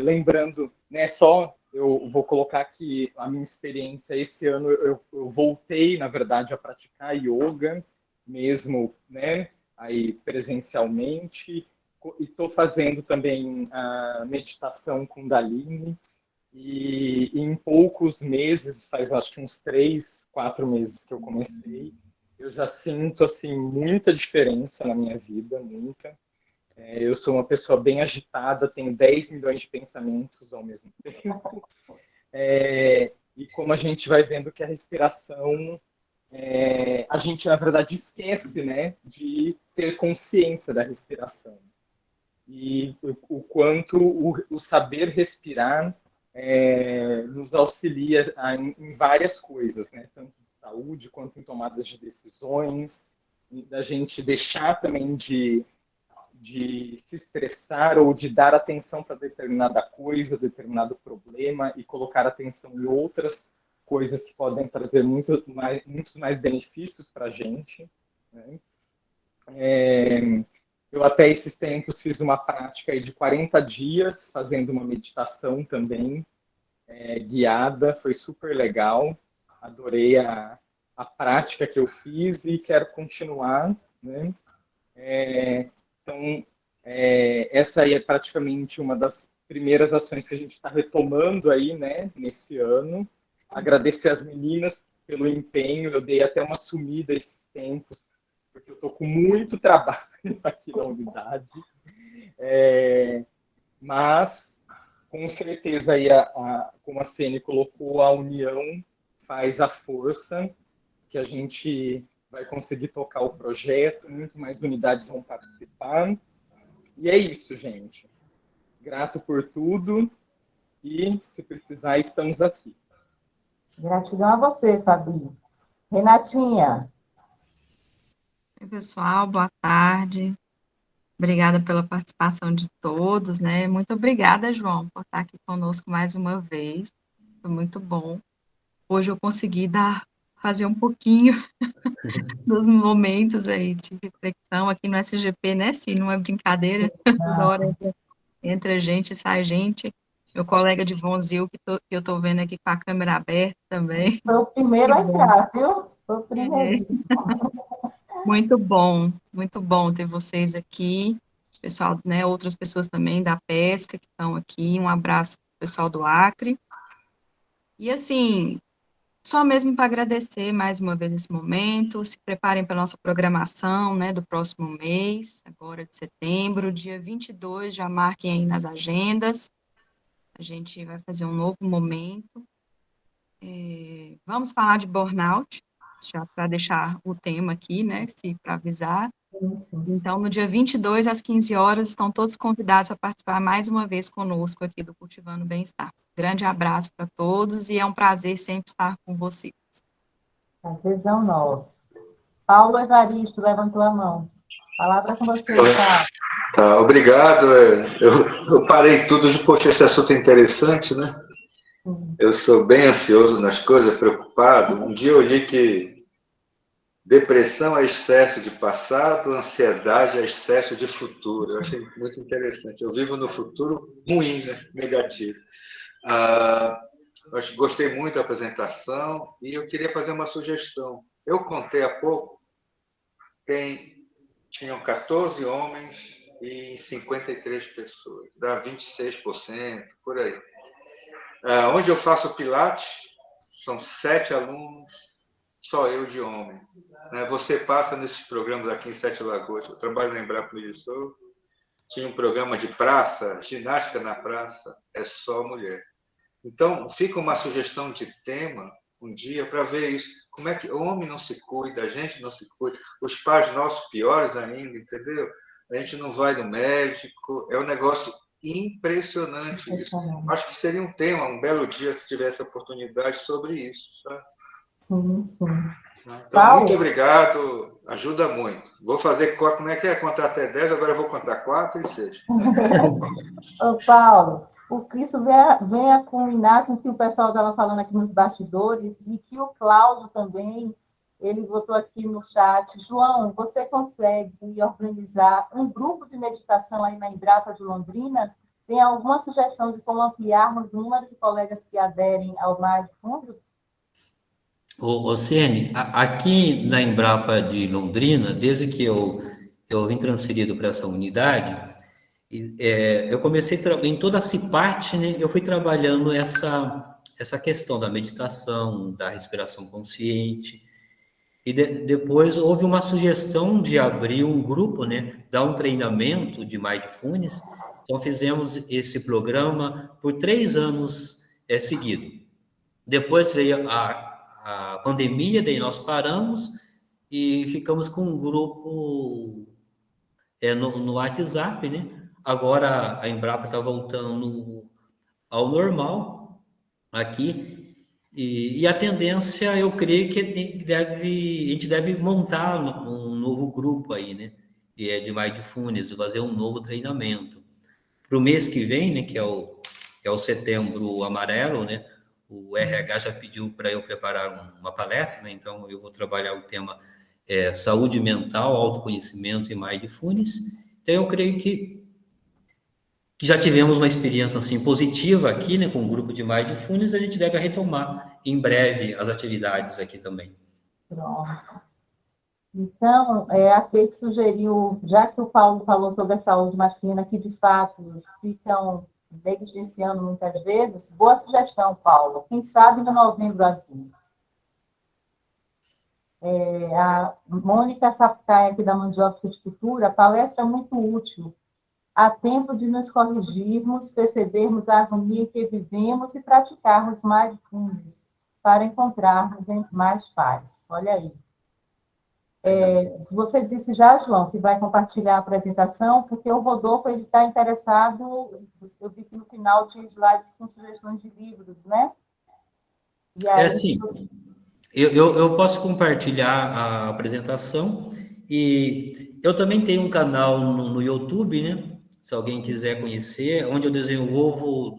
Lembrando, né, só eu vou colocar aqui a minha experiência. Esse ano eu voltei, na verdade, a praticar yoga, mesmo, né, aí presencialmente, e estou fazendo também a meditação Kundalini, e em poucos meses, faz acho que uns 3, 4 meses que eu comecei, eu já sinto assim muita diferença na minha vida, muita. Eu sou uma pessoa bem agitada, tenho 10 milhões de pensamentos ao mesmo tempo. E como a gente vai vendo que a respiração, a gente, na verdade, esquece, né, de ter consciência da respiração. E o quanto o saber respirar nos auxilia em várias coisas, né, tanto de saúde quanto em tomadas de decisões, da gente deixar também de se estressar ou de dar atenção para determinada coisa, determinado problema e colocar atenção em outras coisas que podem trazer muitos mais benefícios para a gente, né? Eu até esses tempos fiz uma prática aí de 40 dias, fazendo uma meditação também, guiada, foi super legal, adorei a prática que eu fiz e quero continuar, né? Então, essa aí é praticamente uma das primeiras ações que a gente está retomando aí, né, nesse ano. Agradecer às meninas pelo empenho, eu dei até uma sumida esses tempos, porque eu estou com muito trabalho aqui na unidade. Mas, com certeza, aí como a Ciene colocou, a união faz a força, que a gente vai conseguir tocar o projeto, muito mais unidades vão participar. E é isso, gente. Grato por tudo e, se precisar, estamos aqui.
Gratidão a você, Fabi. Renatinha.
Oi, pessoal, boa tarde. Obrigada pela participação de todos, né? Muito obrigada, João, por estar aqui conosco mais uma vez. Foi muito bom. Hoje eu consegui fazer um pouquinho dos momentos aí de reflexão aqui no SGP, né? Se não é brincadeira, toda hora entra gente e sai gente. Meu colega de Vonzil, que eu estou vendo aqui com a câmera aberta também.
Foi o primeiro a entrar, viu? Foi o primeiríssimo.
Muito bom ter vocês aqui. Pessoal, né? Outras pessoas também da pesca que estão aqui. Um abraço para o pessoal do Acre. E assim, só mesmo para agradecer mais uma vez esse momento, se preparem para a nossa programação, né, do próximo mês, agora de setembro, dia 22, já marquem aí nas agendas, a gente vai fazer um novo momento. Vamos falar de burnout, já para deixar o tema aqui, né, para avisar.
Sim.
Então, no dia 22, às 15 horas, estão todos convidados a participar mais uma vez conosco aqui do Cultivando Bem-Estar. Grande abraço para todos e é um prazer sempre estar com vocês.
Prazerzão nosso. Paulo Evaristo, levantou a mão. Palavra com você, Paulo.
Tá, obrigado. Eu parei tudo de, poxa, esse assunto é interessante, né? Eu sou bem ansioso nas coisas, preocupado. Um dia eu li que depressão é excesso de passado, ansiedade é excesso de futuro. Eu achei muito interessante. Eu vivo no futuro ruim, né? Negativo. Gostei muito da apresentação e eu queria fazer uma sugestão. Eu contei há pouco, tinham 14 homens e 53 pessoas, dá 26%, por aí. Onde eu faço Pilates, são 7 alunos, só eu de homem. Você passa nesses programas aqui em Sete Lagoas, eu trabalho na Embrapa de Souza, tinha um programa de praça, ginástica na praça, é só mulher. Então, fica uma sugestão de tema, um dia para ver isso. Como é que o homem não se cuida, a gente não se cuida, os pais nossos piores ainda, entendeu? A gente não vai no médico, é um negócio impressionante isso. Acho que seria um tema, um belo dia, se tivesse oportunidade sobre isso, sabe?
Sim, sim.
Então,
Paulo?
muito obrigado, ajuda muito. Vou fazer, como é que é? Contar até 10, agora eu vou contar 4 e 6.
Ô, Paulo, isso vem a culminar com o que o pessoal estava falando aqui nos bastidores, e que o Cláudio também, ele botou aqui no chat. João, você consegue organizar um grupo de meditação aí na Embrapa de Londrina? Tem alguma sugestão de como ampliarmos o número de colegas que aderem ao Mindfulness?
Ô Ciene, aqui na Embrapa de Londrina, desde que eu vim transferido para essa unidade, eu comecei em toda a CIPAT, né, eu fui trabalhando essa questão da meditação, da respiração consciente, e depois houve uma sugestão de abrir um grupo, né, dar um treinamento de Mindfulness. Então fizemos esse programa por 3 anos seguidos. Depois veio a pandemia, daí nós paramos e ficamos com um grupo no WhatsApp, né? Agora a Embrapa está voltando ao normal aqui, e a tendência, eu creio que a gente deve montar um novo grupo aí, né? De Mindfulness, fazer um novo treinamento. Para o mês que vem, né, que é o Setembro Amarelo, né? O RH já pediu para eu preparar uma palestra, né? Então eu vou trabalhar o tema saúde mental, autoconhecimento e Mindfulness. Então eu creio que já tivemos uma experiência assim positiva aqui, né, com o grupo de Mindfulness, a gente deve retomar em breve as atividades aqui também.
Pronto. Então, a Kate sugeriu, já que o Paulo falou sobre a saúde masculina, que de fato ficam negligenciando muitas vezes, boa sugestão, Paulo. Quem sabe no Novembro Azul. A Mônica Sapcaia, aqui da Mandioca de Cultura, a palestra é muito útil. Há tempo de nos corrigirmos, percebermos a harmonia em que vivemos e praticarmos mindfulness para encontrarmos mais paz. Olha aí. Você disse já, João, que vai compartilhar a apresentação, porque o Rodolfo está interessado, eu vi que no final tinha slides com sugestões de livros, né? E aí,
sim. Eu posso compartilhar a apresentação, e eu também tenho um canal no YouTube, né? Se alguém quiser conhecer, onde eu desenvolvo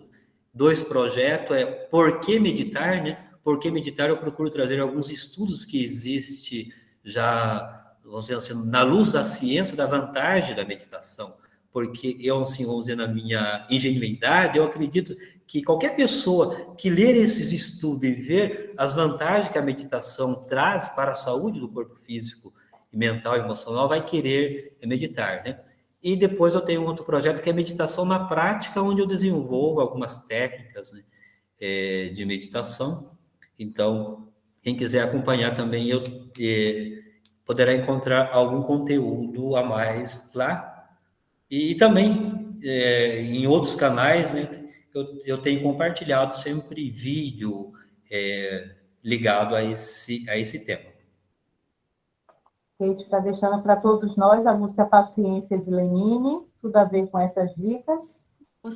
2 projetos, Por que Meditar, né? Por que Meditar, eu procuro trazer alguns estudos que existem já, vamos dizer assim, na luz da ciência, da vantagem da meditação, porque eu, assim, vamos dizer, na minha ingenuidade, eu acredito que qualquer pessoa que ler esses estudos e ver as vantagens que a meditação traz para a saúde do corpo físico, mental e emocional, vai querer meditar, né? E depois eu tenho um outro projeto que é meditação na prática, onde eu desenvolvo algumas técnicas, né, de meditação. Então, quem quiser acompanhar também, poderá encontrar algum conteúdo a mais lá. E também, em outros canais, né, eu tenho compartilhado sempre vídeo ligado a esse tema.
Kate está deixando para todos nós a música Paciência de Lenine, tudo a ver com essas dicas.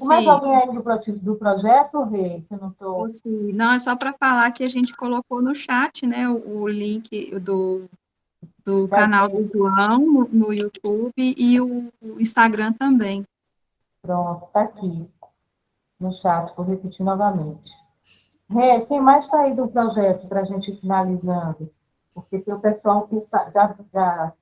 Mais alguém aí do projeto, Rê? Que eu não estou...
Não, é só para falar que a gente colocou no chat, né, o link do canal do João no YouTube e o Instagram também.
Pronto, está aqui no chat, vou repetir novamente. Rê, quem mais está aí do projeto para a gente ir finalizando? Porque tem o pessoal que já...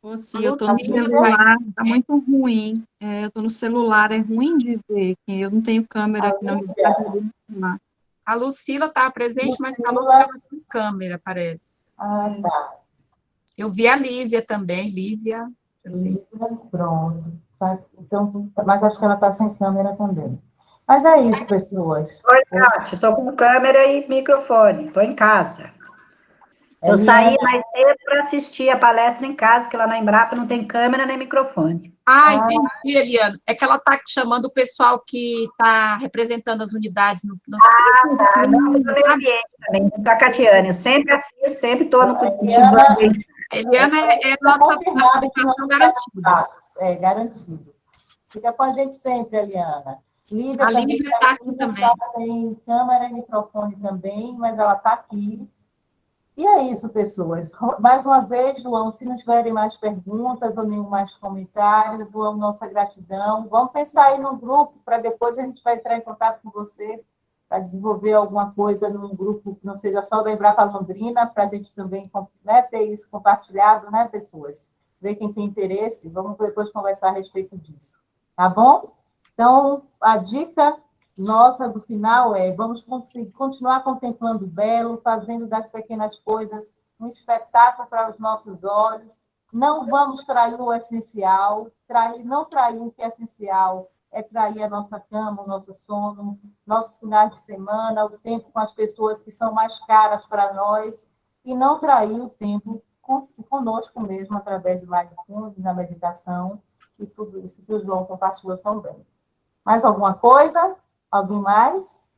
Eu estou no celular, está muito ruim. Eu estou no celular, é ruim de ver, que eu não tenho câmera aqui na minha casa.
A Lucila estava presente, mas falou que estava com câmera, parece.
Ah, tá.
Eu vi a Lísia também, Lívia.
Pronto. Então, mas acho que ela está sem câmera também. Mas é isso, pessoas.
Oi, Nath, estou com câmera e microfone, estou em casa. Eu saí mais cedo para assistir a palestra em casa, porque lá na Embrapa não tem câmera nem microfone.
Entendi, Eliana. É que ela está chamando o pessoal que está representando as unidades no
Não, do meio ambiente também, da Catiane. Eu sempre assisto, sempre estou no
A Eliana é nossa participação garantida.
É, garantido. Fica com a gente sempre, Eliana.
A Lívia está aqui também.
Está sem câmera e microfone também, mas ela está aqui. E é isso, pessoas. Mais uma vez, João, se não tiverem mais perguntas ou nenhum mais comentário, João, nossa gratidão. Vamos pensar aí no grupo, para depois a gente vai entrar em contato com você para desenvolver alguma coisa num grupo que não seja só da Embrapa Londrina, para a gente também, né, ter isso compartilhado, né, pessoas? Ver quem tem interesse, vamos depois conversar a respeito disso. Tá bom? Então, a dica nossa do final é: vamos continuar contemplando o belo, fazendo das pequenas coisas um espetáculo para os nossos olhos. Não vamos trair o essencial, não trair o que é essencial é trair a nossa cama, o nosso sono, nossos finais de semana, o tempo com as pessoas que são mais caras para nós, e não trair o tempo conosco mesmo, através do mindfulness, da meditação, e tudo isso que o João compartilhou tão bem. Mais alguma coisa? Alguém mais?